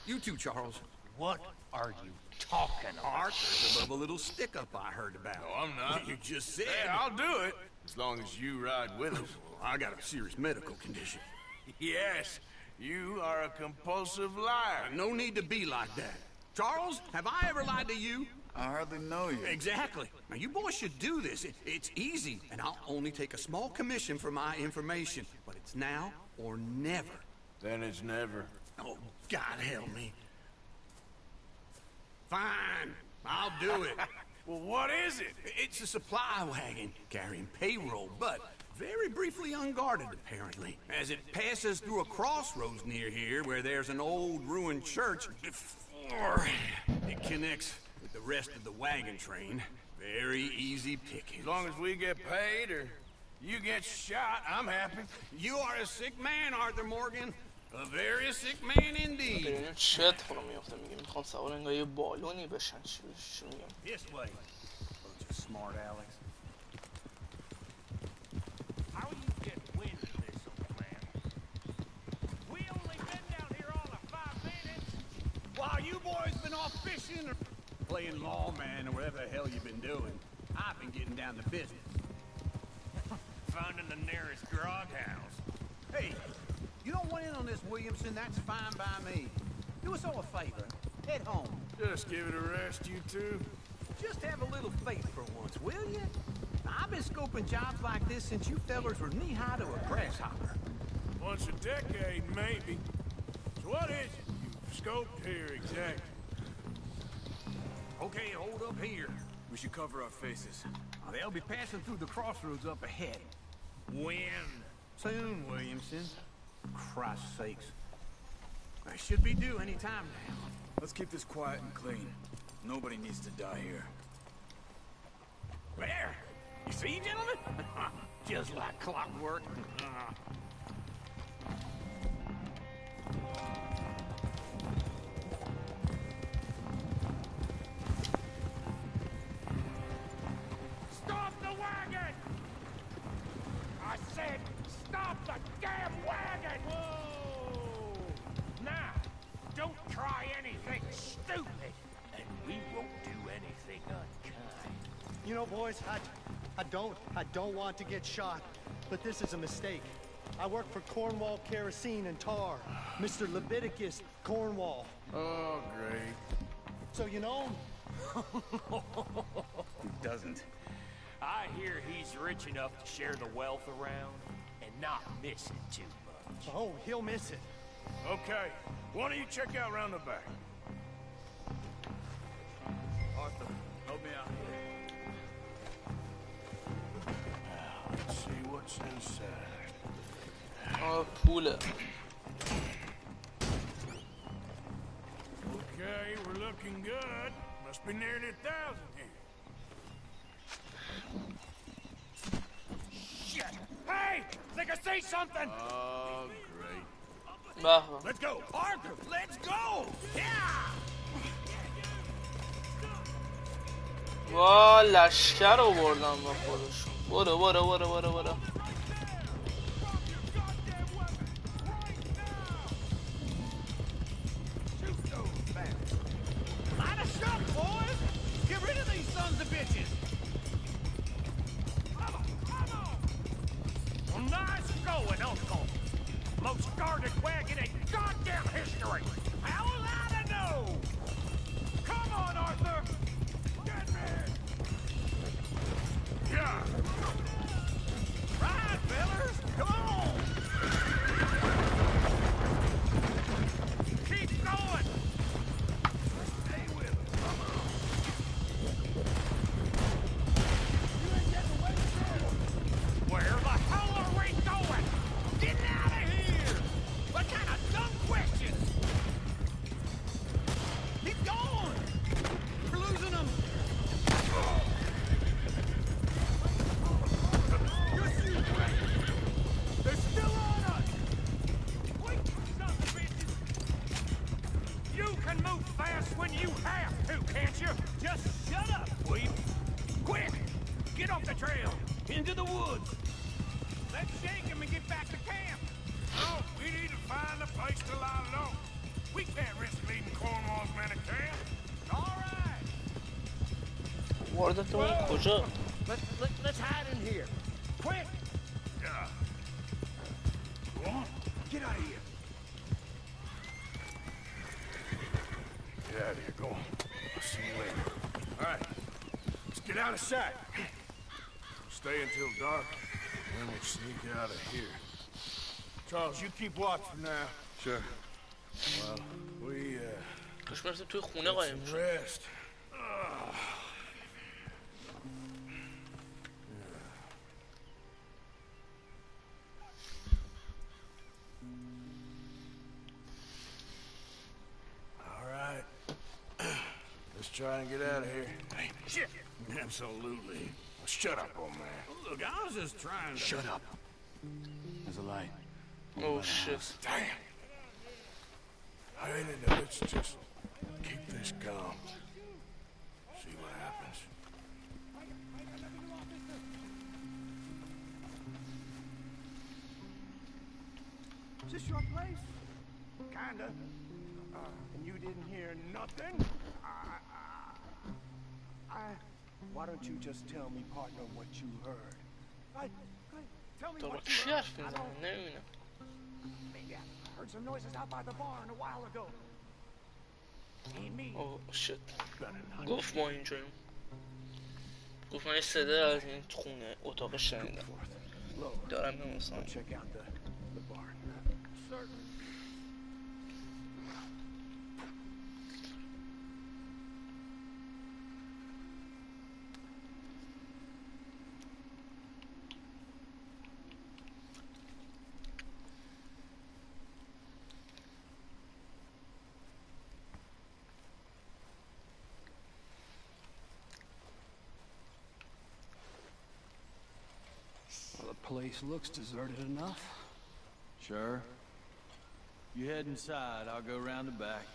You too, Charles. What are you talking about? Arthur's above a little stick-up I heard about. No, I'm not. You just said. Hey, I'll do it, as long as you ride with us. I got a serious medical condition. Yes, you are a compulsive liar. No need to be like that. Charles, have I ever lied to you? I hardly know you. Exactly. Now, you boys should do this. It's easy, and I'll only take a small commission for my information. But it's now or never. Then it's never. Oh, God help me. Fine, I'll do it. Well, what is it? It's a supply wagon carrying payroll, but very briefly unguarded, apparently. As it passes through a crossroads near here where there's an old ruined church before it connects with the rest of the wagon train. Very easy pickings. As long as we get paid or you get shot, I'm happy. You are a sick man, Arthur Morgan. A very sick man indeed. ببینیم چه اتفاقی میفته. میگه میخوام سوار انگار یه بالونی بشن. چی میگم؟ This way. Bunch of smart Alex. How you get wind of this, old man? We only been down here all of 5 minutes. While you boys been off fishing or playing lawman or whatever the hell you've been doing, I've been getting down to business. Finding the nearest grog house. Hey, you don't want in on this, Williamson, that's fine by me. Do us all a favor. head home. Just give it a rest, you two. Just have a little faith for once, will you? I've been scoping jobs like this since you fellers were knee-high to a grasshopper. Once a decade, maybe. So what is it you've scoped here exactly? Okay, hold up here. We should cover our faces. They'll be passing through the crossroads up ahead. When? Soon, Williamson. Christ's sakes. I should be due any time now. Let's keep this quiet and clean. Nobody needs to die here. There! You see, gentlemen? Just like clockwork. Stop the wagon! I said, stop the damn wagon! Whoa! Now, don't try anything stupid, and we won't do anything unkind. You know, boys, I don't want to get shot, but this is a mistake. I work for Cornwall Kerosene and Tar, Mr. Leviticus Cornwall. Oh, great. So you know him? Who doesn't? I hear he's rich enough to share the wealth around and not miss it too much. Oh, he'll miss it. Okay, why don't you check out round the back? Arthur, help me out here. Let's see what's inside. پوله. Okay, we're looking good. Must be nearly 1,000 here. Shit! Hey! Think I see something! Oh, great. Let's go! Arthur, let's go! Yeah! وا لشکر آوردن با خودشون. برو برو برو برو برو. Line us up, boys! Get rid of these sons of bitches! Well, nice going, Uncle. Most guarded wagon in goddamn history. How was I to know? Come on, Arthur. Get me. Yeah. Right, fellers! Come on! Keep going. Stay with us. Come on. Where the hell are we going? Get out of here! What kind of dumb questions? Keep going! We're losing them! They're still on us! Wait, son of bitches! You can move fast when you have to, can't you? Just shut up, Weep! Quick! Get off the trail! Into the woods! Let's shake him and get back to camp! No, we need to find a place to lie low. We can't risk leaving Cornwall's men at camp. All right! واردتون کجا؟ Let's hide in here. Quick! Yeah. Go on. Get out of here. Get out of here. Go on. I'll see you later. All right. Let's get out of sight. Stay until dark, then we'll sneak out of here. Charles, you keep watch for now. Sure. Well, we, داشت میرسیم توی خونه قایم شد. rest. All right. Let's try and get out of here. Hey, shit! Absolutely. Well, shut up, old man. Look, I was just trying to... Shut up. There's a light. Oh shit. Damn. I don't know. Let's just keep this calm. See what happens. Is this your place? Kinda. And you didn't hear nothing? Why don't you just tell me, partner, what you heard? Tell me تو با what کی you heard. حرف میزنی؟ نمیبینم. Maybe I heard some noises out by the barn a while ago. اوه شت گفت ما اینجاییم. گفت من یه صدا از این خونه اتاق شنیدم. دارم میمونستم. The place looks deserted enough. Sure. You head inside, I'll go round the back.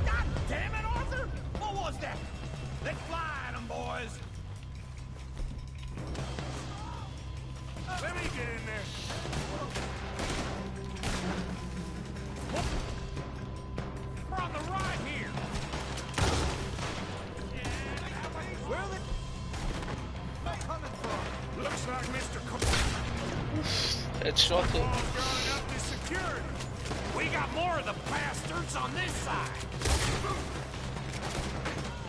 God damn it, Arthur! What was that? Let's fly at them, boys! Let me get in there. We're on the right here! Where are they coming from? Looks like Mr. Headshot. We got more of the bastards on this side.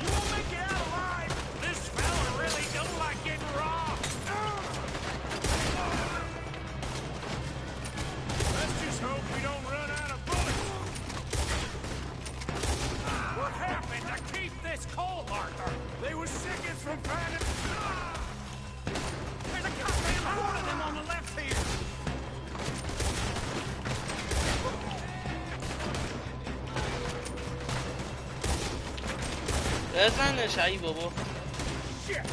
You won't make it out alive. This fella really don't like getting robbed. Let's just hope we don't run out of bullets. What happened to keep this cold, Arthur? They were sickest from finding... There's a goddamn horde of them on the left here. بزنش ای بابا. Shit.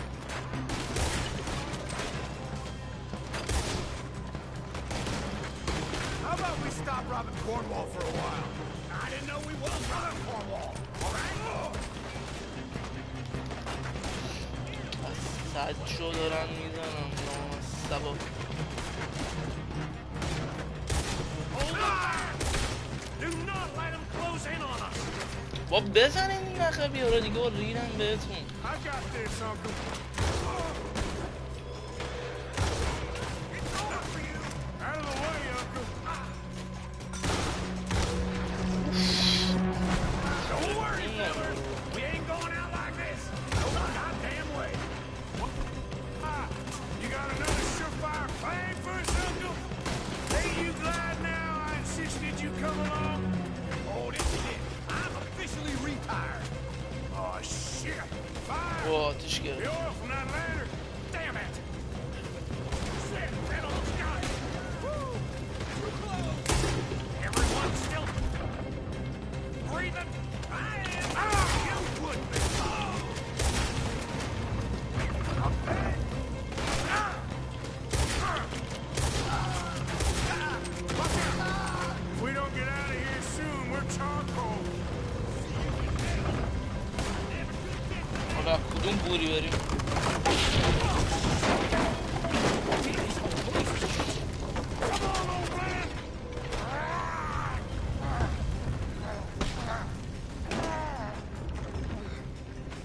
How about we stop robbing Cornwall for a while? I didn't know we was robbing Cornwall. All right? سجو دارن میزنم نامستبا. Do not let them close in on us. با بزنین این نخه بیارا دیگه ریدم بهتون. I got this, Uncle. It's over for you. Out of the way, Uncle. Don't worry, fella. We ain't going out like this. No goddamn way. You got another surefire plan for us, Uncle? Hey, you glad now I insisted you come along? Oh, this is it. I'm officially retired. Oh, shit. Fire! اوه آتیش گرفت. The oil from that lantern. Damn it. Shit, that almost got it. Woo. Too close. Everyone's still breathing. I am. You would be. If we don't get out of here soon, we're charcoal. حالا کدوم بوری بریم؟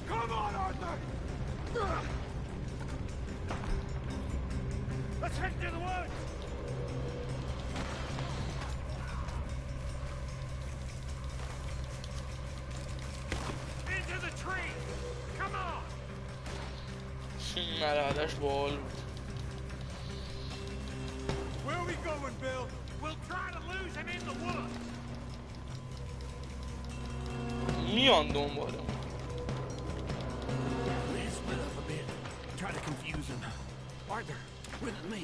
Come on, Arthur. Let's head to the woods. Into the tree. Come on. مرحلش بال بود. Where are we going, Bill? We'll try to lose him in the woods. میان دنبالم. Let's split up a bit. Try to confuse him. Arthur, with me.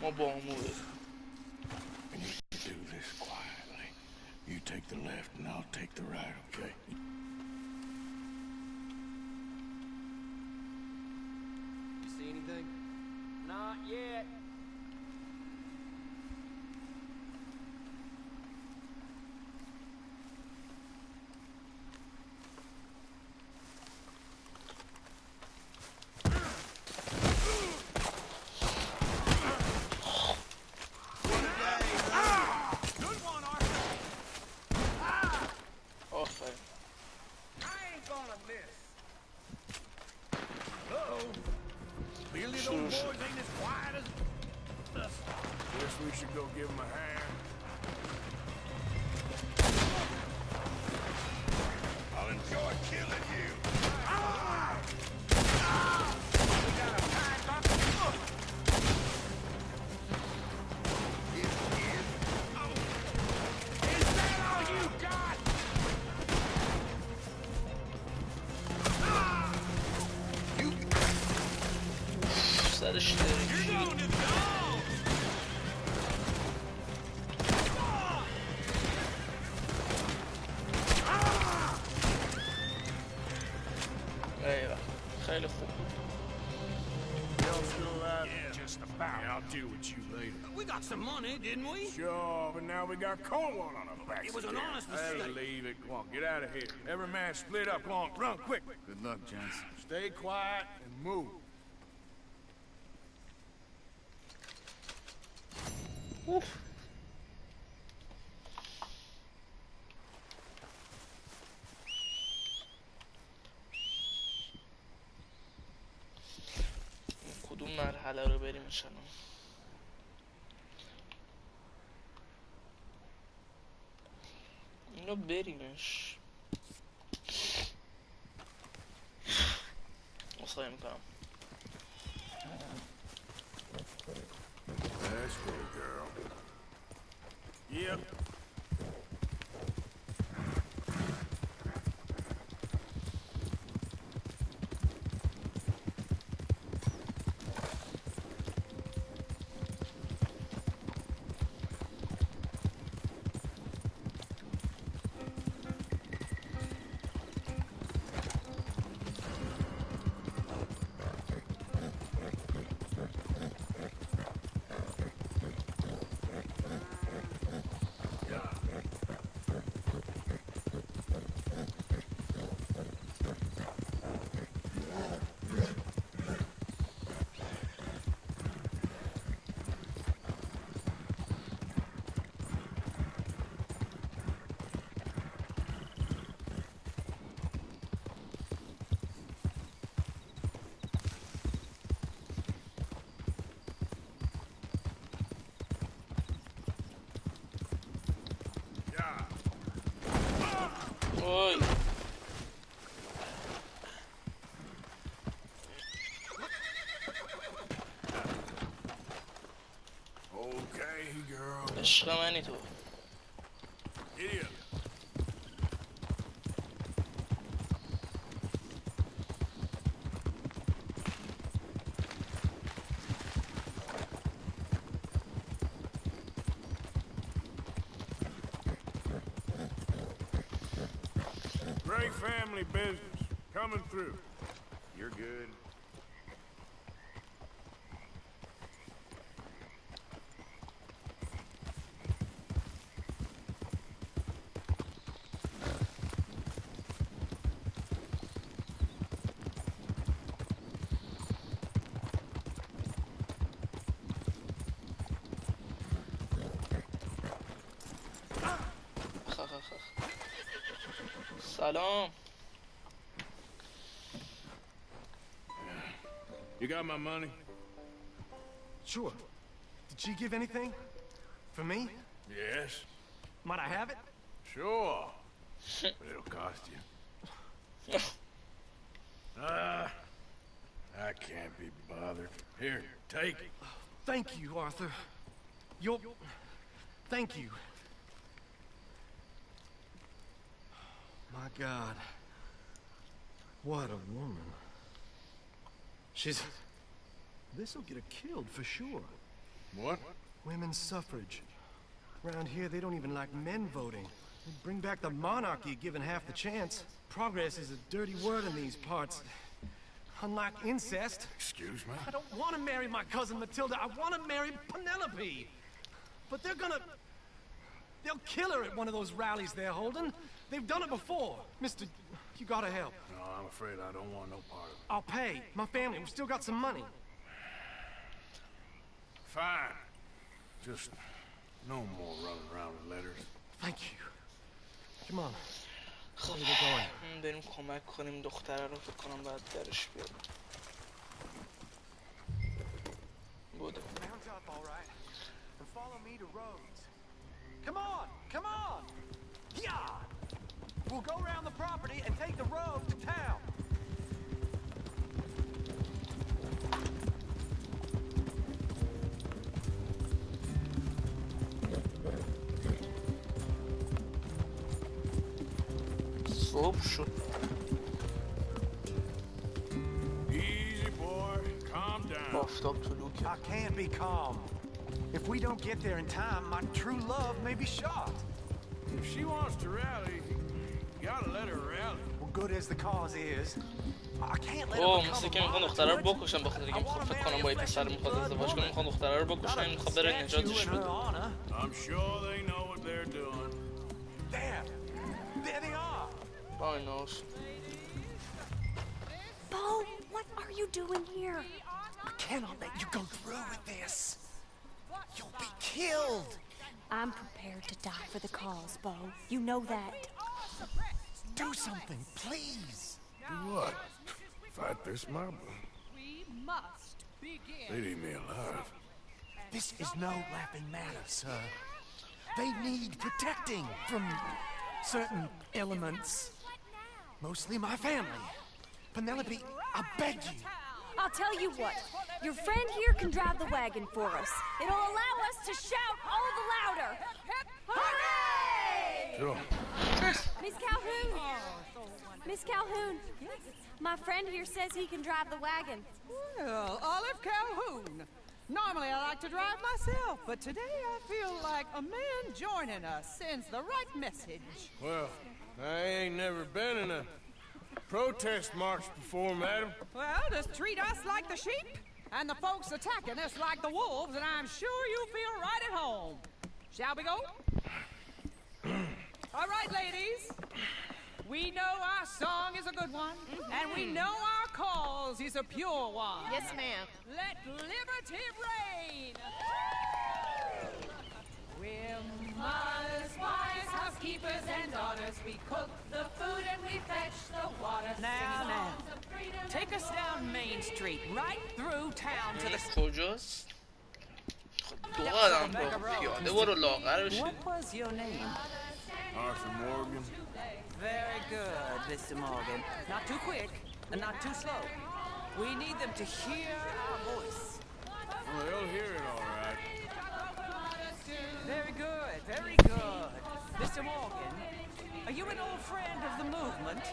ما با همون We need to do this quietly. You take the left and I'll take the right, okay? You see anything? Not yet. we should go give him a hand. I'll enjoy killing you. ايوه خیلی خوب. Just about. Yeah, I'll deal with you later. We got some money, didn't we? Sure, but now we got Cornwall on our backs. It was an again. honest Hey, mistake. leave it. Come on, get out of here. Every man split up. Come on, run quick. Good luck, gents. Stay quiet and move. Oof. کدوم مرحله رو بریم انشالله. اینو بریمش. اصلا میکنم. Let's go, girl. Yep. Oi. Okay, girl. عشق منی تو. Idiot. Great family business. Coming through. You're good. سلام. You got my money? Sure. Did she give anything? For me? Yes. Might I have it? Sure. But it'll cost you. I can't be bothered. Here, take it. Thank you, Arthur. Thank you. My God. What a woman. This'll get her killed for sure. What? Women's suffrage. Around here, they don't even like men voting. They'd bring back the monarchy given half the chance. Progress is a dirty word in these parts. Unlike incest. Excuse me? I don't want to marry my cousin Matilda. I want to marry Penelope. But they'll kill her at one of those rallies they're holding. They've done it before. Mister, you gotta help. No, I'm afraid I don't want no part of it. I'll pay. My family, we've still got some money. Fine. Just no more running around with letters. Thank you. Come on. خب بریم کمک کنیم دختره رو. فکر کنم باید درش بیاریم. بوده. and follow me to Rhodes. Come on! Come on! Yeah! We'll go around the property and take the road to town. صبح شد. Easy, boy. Calm down. آفتاب طلوع کرد. I can't be calm. If we don't get there in time, my true love may be shot. If she wants to rally, you gotta let her rally. Well, good as the cause is, I can't let اوه her مثل که become a میخوان mama دختره to رو it. بکشن بخاطر اینکه میخواد فکر کنم با یه پسر میخواد ازدواج کنه میخوان دختره رو بکشن میخواد بره نجاتش بده. I'm sure they know what they're doing. There they are. Why not? Bo, what are you doing here? I cannot let you go through with this. You'll be killed. I'm prepared to die for the cause, Bo. You know that. Do something, please. Do what? Fight this mob? We must begin. They'd eat me alive. This is no laughing matter, sir. They need protecting from certain elements. Mostly my family. Penelope, I beg you. I'll tell you what. Your friend here can drive the wagon for us. It'll allow us to shout all the louder. Hooray! Sure. Miss Calhoun! Miss Calhoun, my friend here says he can drive the wagon. Well, Olive Calhoun. Normally I like to drive myself, but today I feel like a man joining us sends the right message. Well, I ain't never been in a protest march before, madam. Well, just treat us like the sheep, and the folks attacking us like the wolves, and I'm sure you feel right at home. Shall we go? All right, ladies. We know our song is a good one, and we know our cause is a pure one. Yes, ma'am. Let liberty reign. We're mothers, wives, housekeepers, and daughters. We cook the food and we fetch the water. Now, take us down Main Street, right through town to the... کجاست؟ دو قدم با پیاده برو لاغر بشه. What was your name? Arthur Morgan. Very good, Mr. Morgan. Not too quick and not too slow. We need them to hear our voice. Well, they'll hear it all right. Very good, very good. Mr. Morgan, are you an old friend of the movement?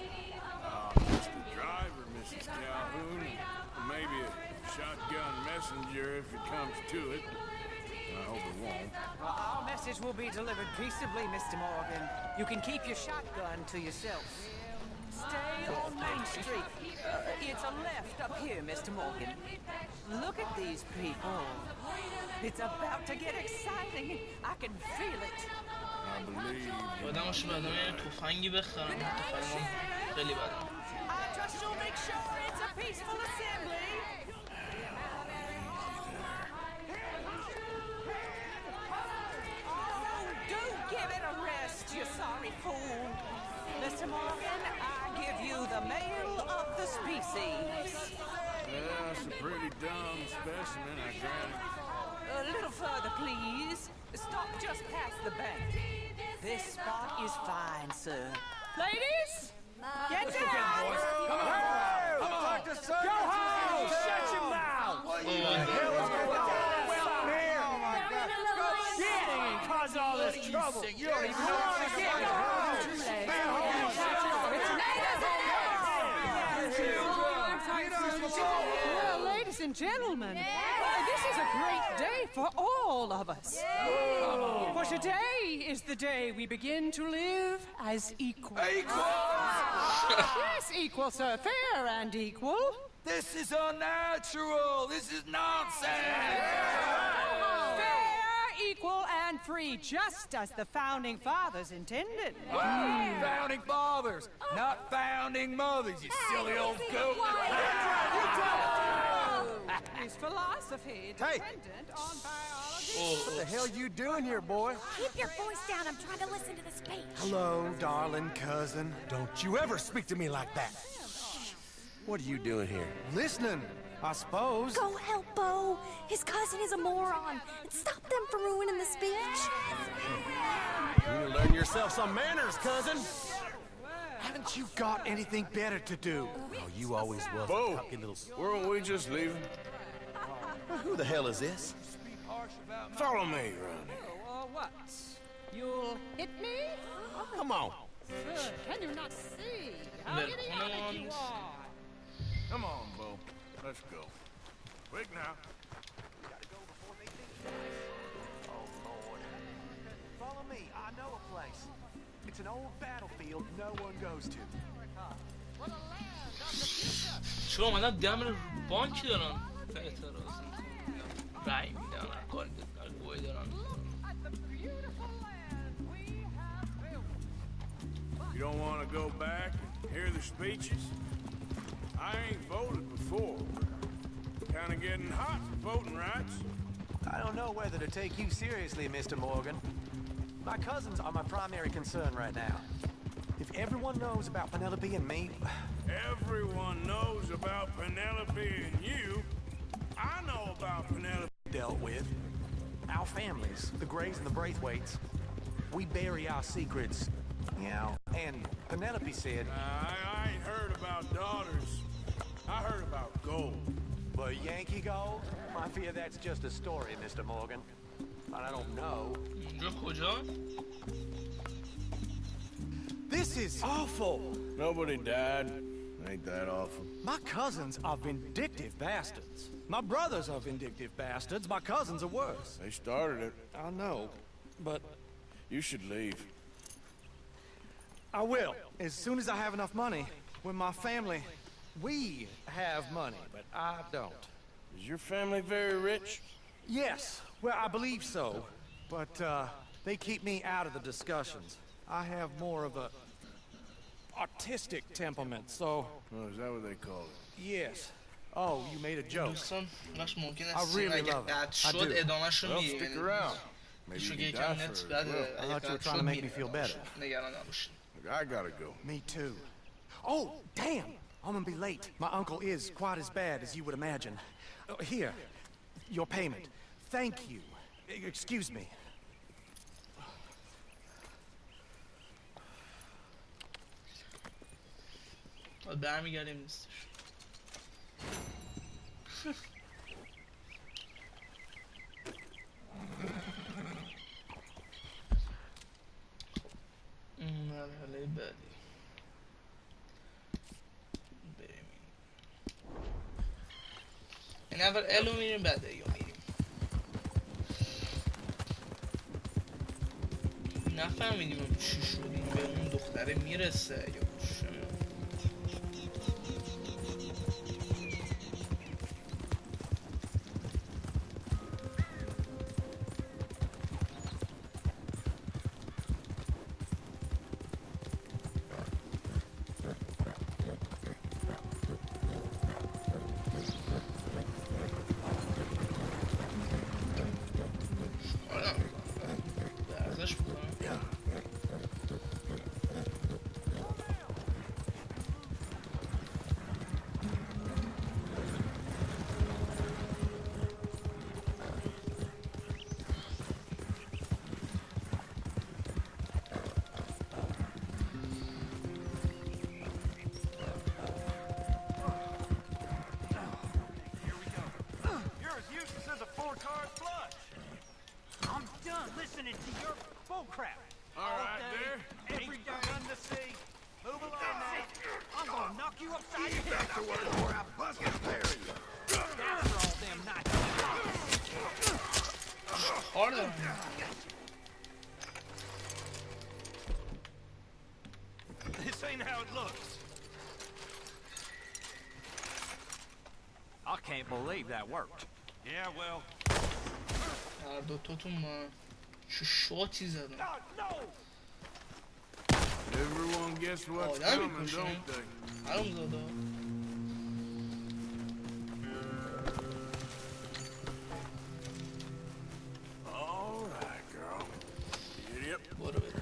Just the driver, Mrs. Calhoun. Maybe a shotgun messenger if it comes to it. I hope it won't. Well, our message will be delivered peaceably, Mr. Morgan. You can keep your shotgun to yourself. Stay on Main Street. It's a left up here, Mr. Morgan. Look at these people. It's about to get exciting. I can feel it. I believe. آدمش به آدم یه تفنگی بخرم تفنگم خیلی بدم. I trust you'll make sure it's a peaceful assembly. Do give it a rest, you sorry fool. Mr. Morgan, I give you the male of the species. Yeah, that's a pretty dumb specimen, I grant it. A little further, please. Stop just past the bank. This spot is fine, sir. Ladies, get down! Come on! Come on! Go home! Shut your mouth! What the hell is going on? Oh my God! Go shit! Cause all this trouble. You don't even know what to get. Well, ladies and gentlemen, this is a great day for all of us. For today is the day we begin to live as equals. Yes, equal, sir. Fair and equal. This is unnatural. This is nonsense. Fair, equal, and free, just as the founding fathers intended. Founding fathers, not founding mothers, you silly old goat. Is philosophy dependent on biology? What the hell you doing here, boy? Keep your voice down. I'm trying to listen to the speech. Hello, darling cousin. Don't you ever speak to me like that. What are you doing here? Listening. I suppose. Go help Bo. His cousin is a moron. And stop them from ruining the speech. You need to learn yourself some manners, cousin. Haven't you got anything better to do? Oh, you always was Bo, a cocky little... weren't we just leaving? Who the hell is this? Follow me around here. What? You'll hit me? Oh, come on. Sir, can you not see how idiotic you are? Come on, Bo. Let's go. Quick now. Oh, Lord. Follow me. I know a place. It's an old battlefield no one goes to. چرا اومدن دم بانکی دارن اعتراض میکنن رای میدن کار گوی دارن. You don't want to go back and hear the speeches? I ain't voted before, but kind of getting hot for voting rights. I don't know whether to take you seriously, Mr. Morgan. My cousins are my primary concern right now. If everyone knows about Penelope and me... Everyone knows about Penelope and you. I know about Penelope. Dealt with. Our families, the Grays and the Braithwaites, we bury our secrets, you know, and Penelope said... I ain't heard about daughters. I heard about gold. But Yankee gold? I fear that's just a story, Mr. Morgan. But I don't know. This is awful. Nobody died. Ain't that awful? My cousins are vindictive bastards. My brothers are vindictive bastards. My cousins are worse. They started it. I know, but... You should leave. I will, as soon as I have enough money. When my family... We have money, but I don't. Is your family very rich? Yes, well, I believe so. But, they keep me out of the discussions. I have more of a... artistic temperament, so... Oh, is that what they call it? Yes. Oh, you made a joke. دوستان مش ممکنه I really love it. قطع I شد do. ادامه‌شو Well, می‌ریم. stick around. Maybe ایشو you که can یکم die نت for it. بعد Well, I thought you were trying to make me feel better. نگران نباشید. I gotta go. Me too. Oh, damn! I'm gonna be late. My uncle is quite as bad as you would imagine. Here, your payment. Thank you. Excuse me. برمیگردیم نیستش. مرحله بعدی بریم این اول الو میریم بعد ایو میریم. نفهمیدیم چی شد این به اون دختره میرسه یا چه. Listening to your bull crap. All right, there. Every day under sea. Move along now. I'm gonna knock you upside your head. That's the word where I busted bury you. Down for all them nights. Harder. This ain't how it looks. I can't believe that worked. Yeah, well. هر دوتاتون ما چه شاتی زدن. Everyone guess what's آدم coming, میکشن don't they? حروم زاده. All right, girl. Idiot. برو برو.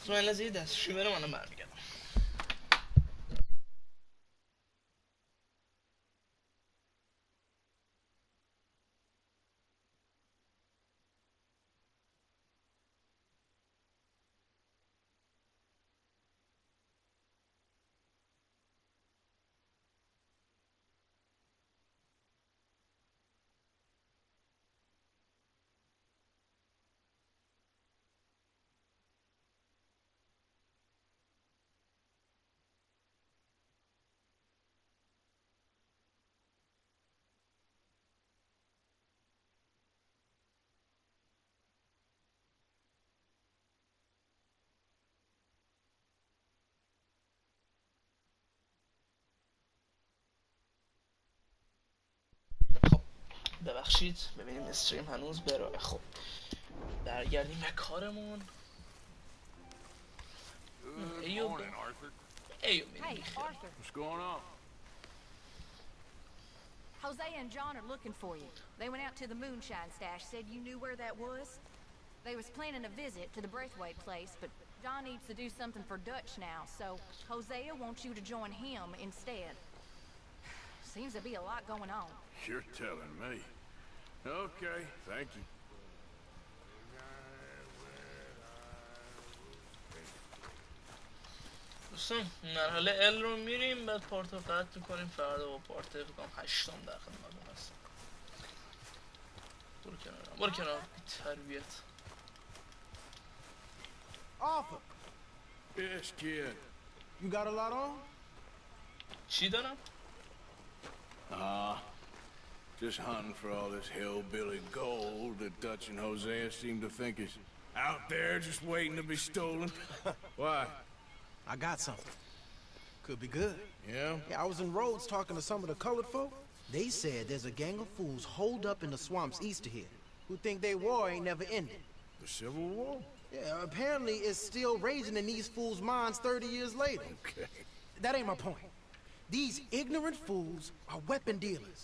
اسماعیل از یه دستشوی بره منم برمیگردم. ببخشید ببینیم استریم هنوز برای. خب برگردیم به کارمون. Good morning, Arthur. Hey, Arthur. What's going on? Hosea and John are looking for you. They went out to the moonshine stash, said you knew where that was. They was planning a visit to the Braithwaite place, but John needs to do something for Dutch now, so Hosea wants you to join him instead. Seems to be a lot going on. You're telling me. Okay, thank you. دوستان مرحله ال رو میریم، بعد پارت رو قطع میکنیم. فردا با پارت بکنم 8 در خدمتتون هستم. برو کنار تربیت. Arthur. Yes, kid. You got a lot on? چی دارم؟ Just hunting for all this hillbilly gold that Dutch and Hosea seem to think is out there just waiting to be stolen. Why? I got something. Could be good. Yeah? Yeah, I was in Rhodes talking to some of the colored folk. They said there's a gang of fools holed up in the swamps east of here who think their war ain't never ended. The Civil War? Yeah, apparently it's still raging in these fools' minds 30 years later. Okay. That ain't my point. These ignorant fools are weapon dealers.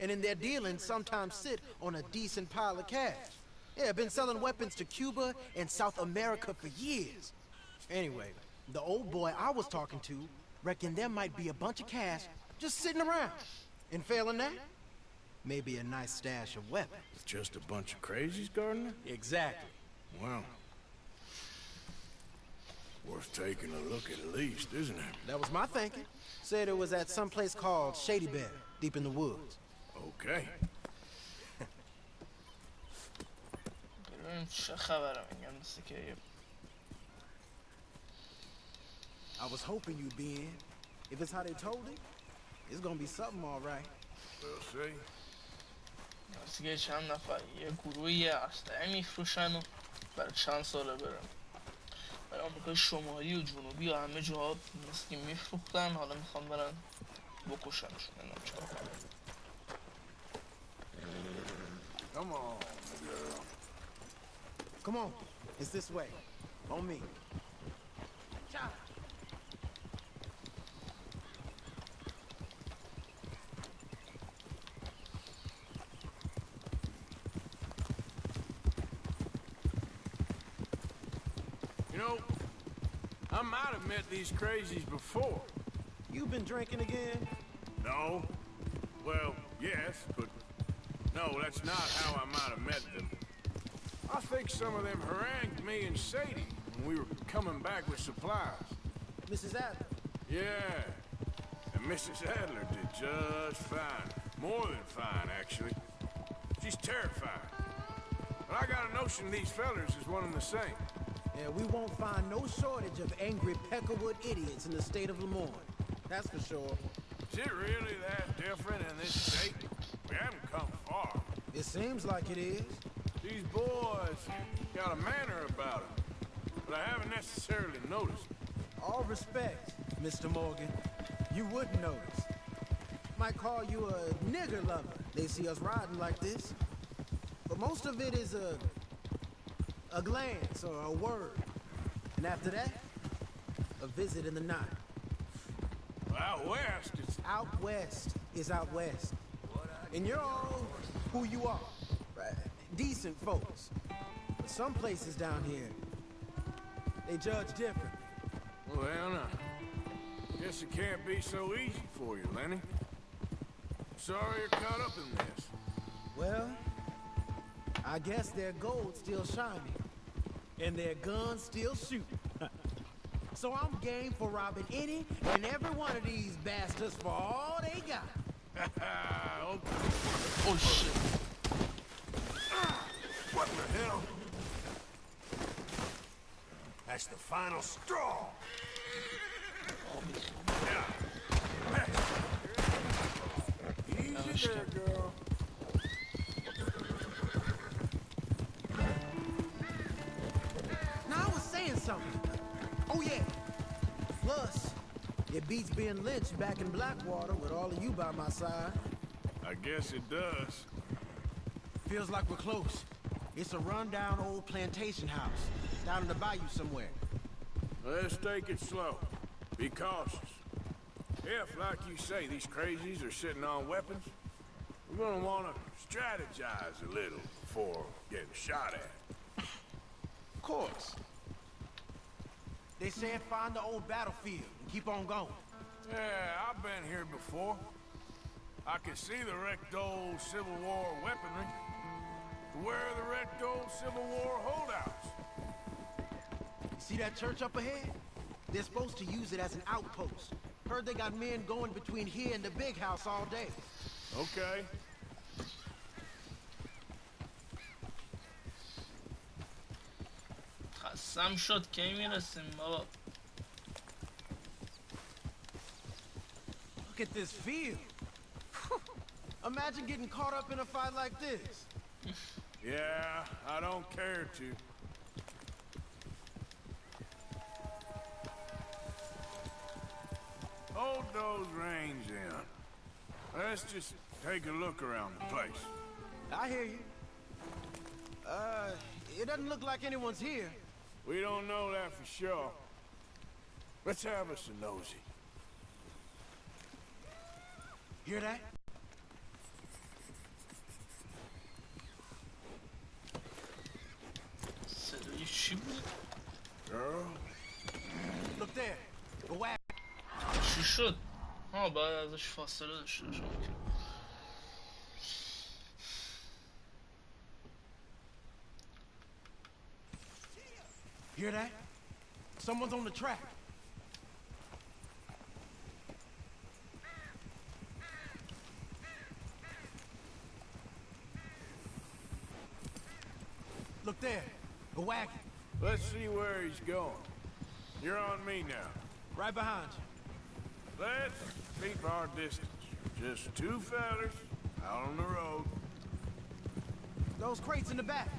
And in their dealings sometimes sit on a decent pile of cash. Yeah, been selling weapons to Cuba and South America for years. Anyway, the old boy I was talking to reckoned there might be a bunch of cash just sitting around. And failing that, maybe a nice stash of weapons. Just a bunch of crazies, Gardner? Exactly. Well, worth taking a look at least, isn't it? That was my thinking. Said it was at some place called Shady Bear, deep in the woods. Okay. چه خبره میگم مثل که I was hoping you'd be in. If it's how they told it, it's gonna be something all right. We'll see. مثل که چند نفر یه گروهی اسلحه میفروشن و برای چند ساله برن برای آمریکای شمالی و جنوبی و همه جاها مثل که میفروختن، حالا میخوان برن بکشنشون. نمیدونم چرا. Come on, girl. Come on, it's this way. On me. You know, I might have met these crazies before. You been drinking again? No. Well, yes, but no, that's not how I might have met them. I think some of them harangued me and Sadie when we were coming back with supplies. Mrs. Adler? Yeah. And Mrs. Adler did just fine. More than fine, actually. She's terrified. But I got a notion these fellers is one and the same. Yeah, we won't find no shortage of angry Peckerwood idiots in the state of Lemoyne. That's for sure. Is it really that different in this state? We haven't come far. It seems like it is. These boys got a manner about them, but I haven't necessarily noticed. All respect, Mr. Morgan. You wouldn't notice. Might call you a nigger lover. They see us riding like this. But most of it is a glance or a word. And after that, a visit in the night. Out west, it's... Out west is out west. And you're all who you are. Right? Decent folks. But some places down here, They judge different. Well, now, guess it can't be so easy for you, Lenny. Sorry you're caught up in this. Well, I guess their gold's still shining, and their guns still shoot. So I'm game for robbing any and every one of these bastards for all they got. Oh shit. What the hell? That's the final straw. Easy there, girl. Now I was saying something. Oh yeah. Plus, it beats being lynched back in Blackwater with all of you by my side. I guess it does. Feels like we're close. It's a rundown old plantation house down in the bayou somewhere. Let's take it slow. Be cautious. If, like you say, these crazies are sitting on weapons, we're gonna want to strategize a little before getting shot at. Of course. They said find the old battlefield and keep on going. Yeah, I've been here before. I can see the wrecked old Civil War weaponry. Where are the wrecked old Civil War holdouts? See that church up ahead? They're supposed to use it as an outpost. Heard they got men going between here and the big house all day. Okay. خستم شد کی میرسیم بابا. Look at this field. Imagine getting caught up in a fight like this. Yeah, I don't care to. Hold those reins in. Let's just take a look around the place. I hear you. It doesn't look like anyone's here. We don't know that for sure. Let's have us a nosy. Hear that? صدای چی بود؟ Girl? Look there. The wagon. چی شد؟ بعد ازش فاصله داشته باشم. Hear that? Someone's on the track. Look there, a wagon. Let's see where he's going. You're on me now. Right behind you. Let's keep our distance. Just two fellas out on the road. Those crates in the back,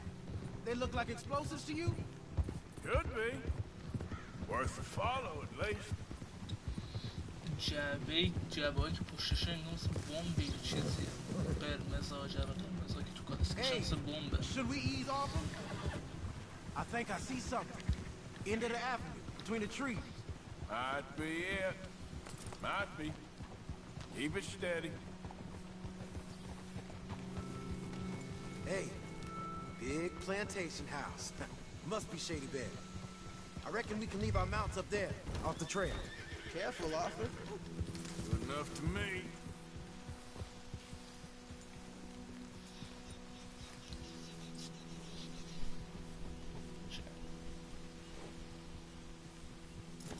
they look like explosives to you? Could be. Worth a follow at least. جعبه‌ای که پشتش انگار مثل بمبی یا چیزیه. قرمزا جعبه قرمزا که تو کاسه مثل بمبه. Should we ease off them? I think I see something. End of the avenue, between the trees. Might be it. Might be. Keep it steady. Hey, big plantation house. Must be Shady Bed. I reckon we can leave our mounts up there, off the trail. Careful, Arthur. Good enough to me.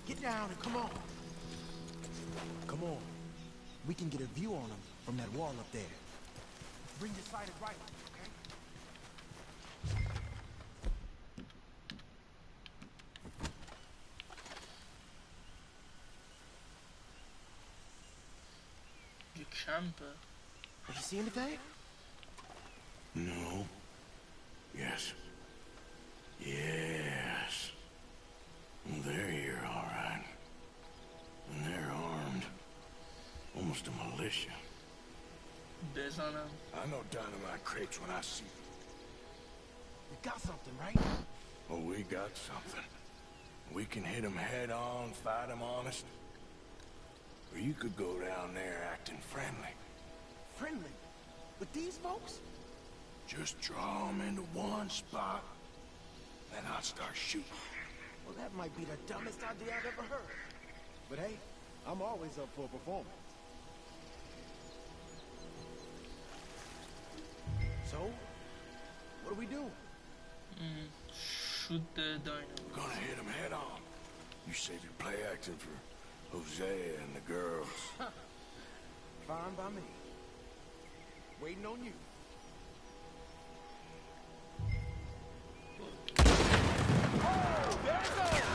Get down and come on. Come on. We can get a view on them from that wall up there. Bring your sighted rifle, okay? You camper. Did you see anything? No. Yes. Yes. They're here, all right. And they're armed. Almost a militia. بزنم. I know dynamite crates when I see them. We got something, right? Oh, we got something. We can hit them head on, fight them honest. Or you could go down there acting friendly. Friendly? With these folks? Just draw them into one spot, then I'll start shooting. Well, that might be the dumbest idea I've ever heard. But hey, I'm always up for a performance. So, what do we do? Shoot the dynamo. Gonna hit him head on. You save your play acting for Hosea and the girls. Fine by me. Waiting on you. Oh, there it goes!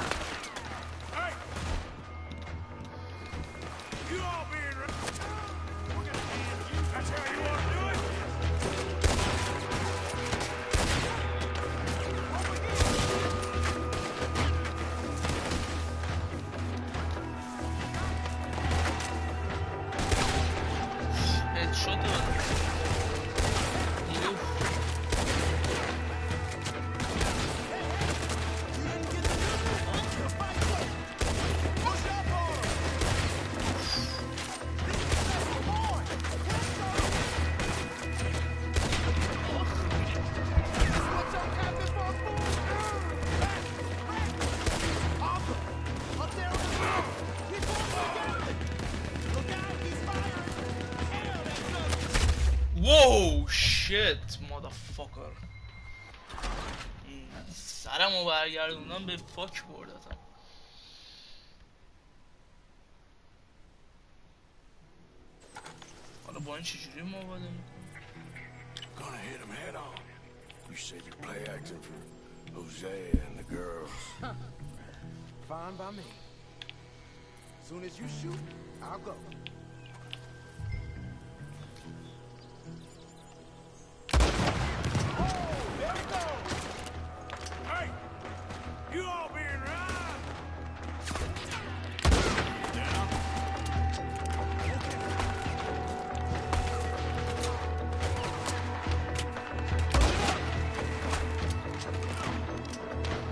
Hey! You all being right. We're gonna hand you. That's how you want to do it? Headshot var. Uf. Whoa, shit, motherfucker. سرمو برگردوندم به فاک بردتم. حالا با این چجوری مواجه میکنم؟ Gonna hit him head on. You save your play acting for Hosea and the girls. Fine by me. Soon as you shoot, I'll go. You all being right.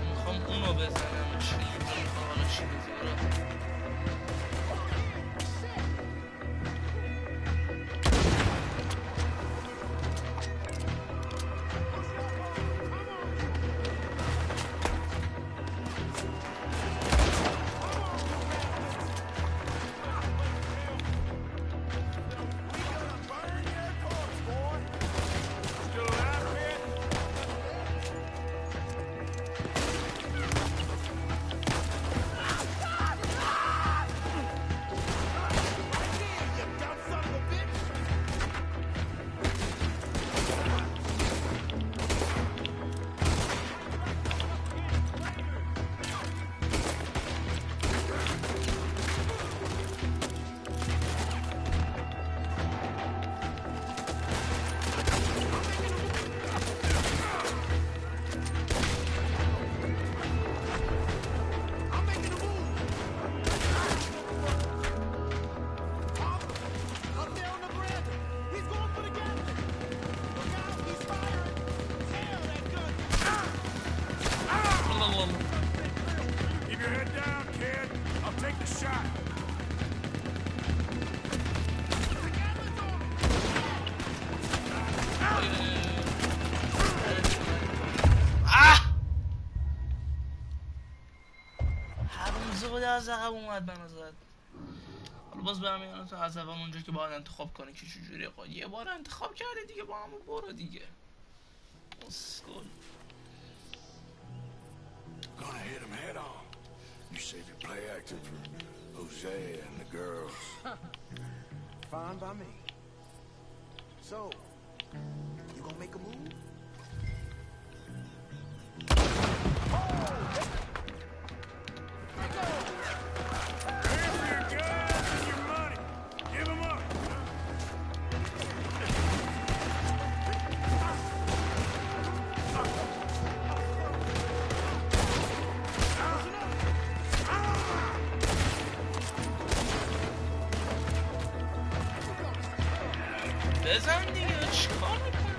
میخوام اونو بزنم چی حالا چی بزنم Keep your head down, kid. I'll take the shot. حرومزاده از عقب اومد منو زد. حالا باز برمیگردم تو از اول اونجا که باید انتخاب کنی که چجوری یه بار انتخاب کردی دیگه با همون برو دیگه. اسکول. Gonna hit him head on. You save your play acting for Hosea and the girls. Fine by me. So, you gonna make a move? بزن دیگه چیکار میکنی؟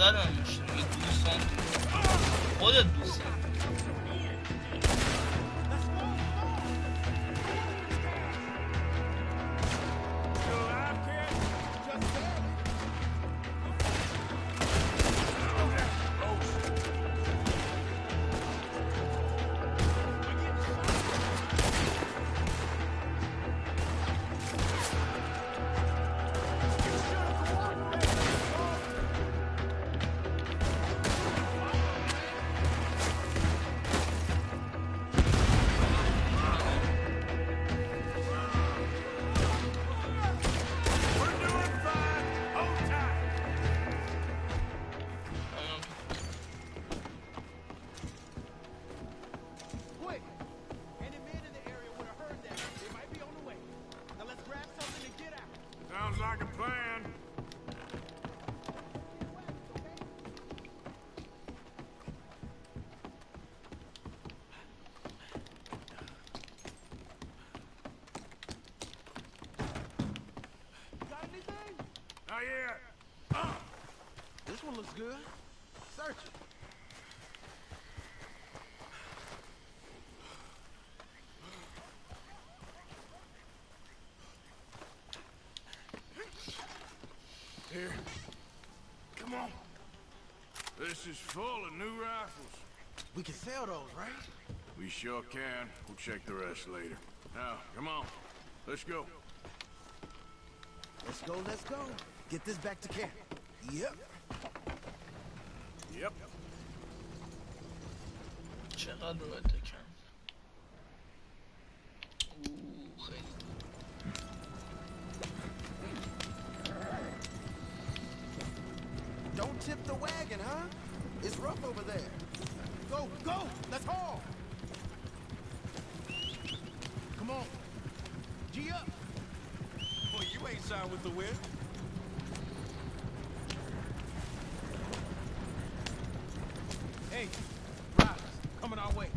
زدمش دیگه دوستان خودت دوستان Sounds like a plan. Got anything? Not yet. This one looks good. Search it. Here. Come on. This is full of new rifles. We can sell those, right? We sure can. We'll check the rest later. Now, come on. Let's go. Let's go, let's go. Get this back to camp. Yep. Yep. چقدر باید کم خیلی Don't tip the wagon, huh? It's rough over there. Go, go! Let's haul! Come on. G up! Boy, you ain't signed with the wind. Hey, riders, coming our way.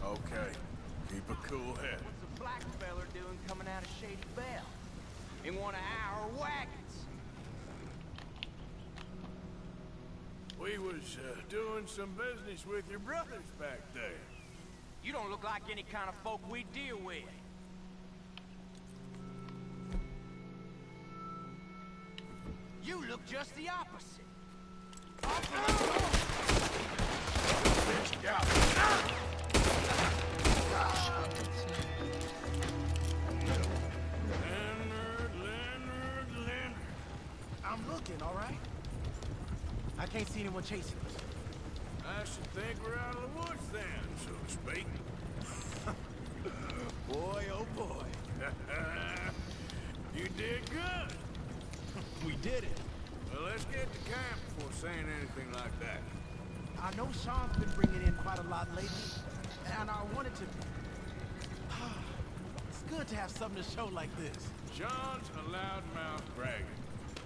Okay. Keep a cool head. What's a black feller doing coming out of Shady Belle? In one of our wagons. We was doing some business with your brothers back there. You don't look like any kind of folk we deal with. You look just the opposite. Leonard. I'm looking, all right? I can't see anyone chasing us. I should think we're out of the woods then, so to speak. Boy, oh boy. You did good. We did it. Well, let's get to camp before saying anything like that. I know Sean's been bringing in quite a lot lately, and I wanted to... It's good to have something to show like this. Sean's a loudmouth bragger.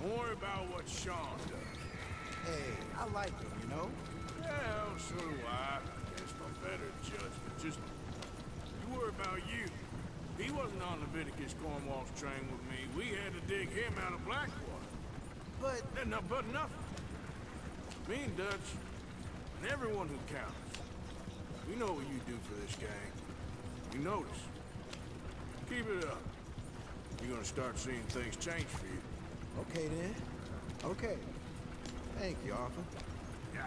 Don't worry about what Sean does. Hey, I like him, you know? Well, so do I. Guess my better judgment. Just, you worry about you. He wasn't on Leviticus Cornwall's train with me. We had to dig him out of Blackwater. But nothing. Me and Dutch, and everyone who counts. We know what you do for this gang. We notice. Keep it up. You're gonna start seeing things change for you. Okay, then. Okay. Thank you, Arthur. Yeah.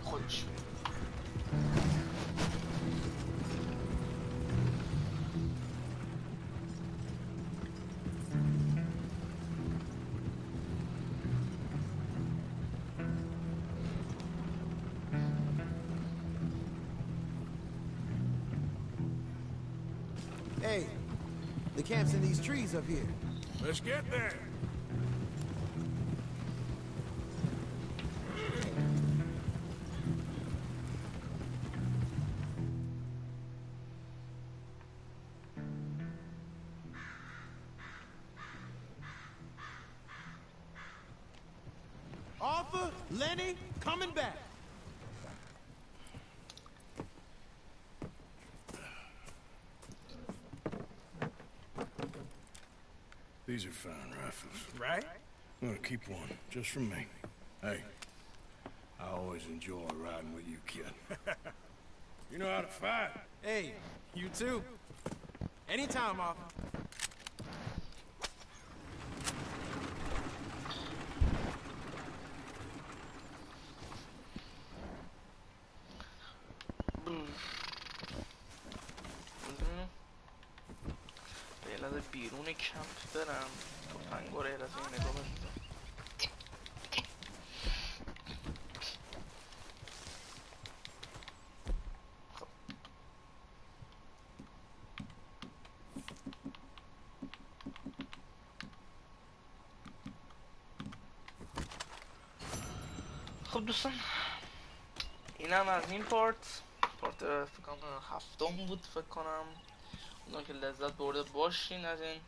خودش Hey, the camp's in these trees up here. Let's get there. Arthur, Lenny, coming back. These are fine rifles. Right? I'm gonna keep one, just for me. Hey, I always enjoy riding with you, kid. You know how to fight. Hey, you too. Anytime, Arthur. یه لحظه بیرون کمپ برم تفنگو رو یه لحظه نگاه بندازم. خب دوستان اینم از این پارت فکر کنم هفتم بود فکر کنم. اونو که لذت برده باشین از این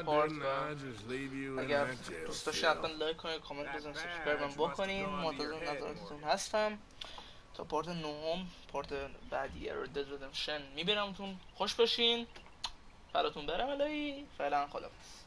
پارت و اگر دوست داشتین حتما لایک کنید، کامنت بزنید، سابسکرایب هم بکنین. منتظر نظراتتون هستم. تا پارت نهم پارت بعدی رد دد ردمشن میبرمتون. خوش باشین، براتون برم الهی. فعلا خداحافظ.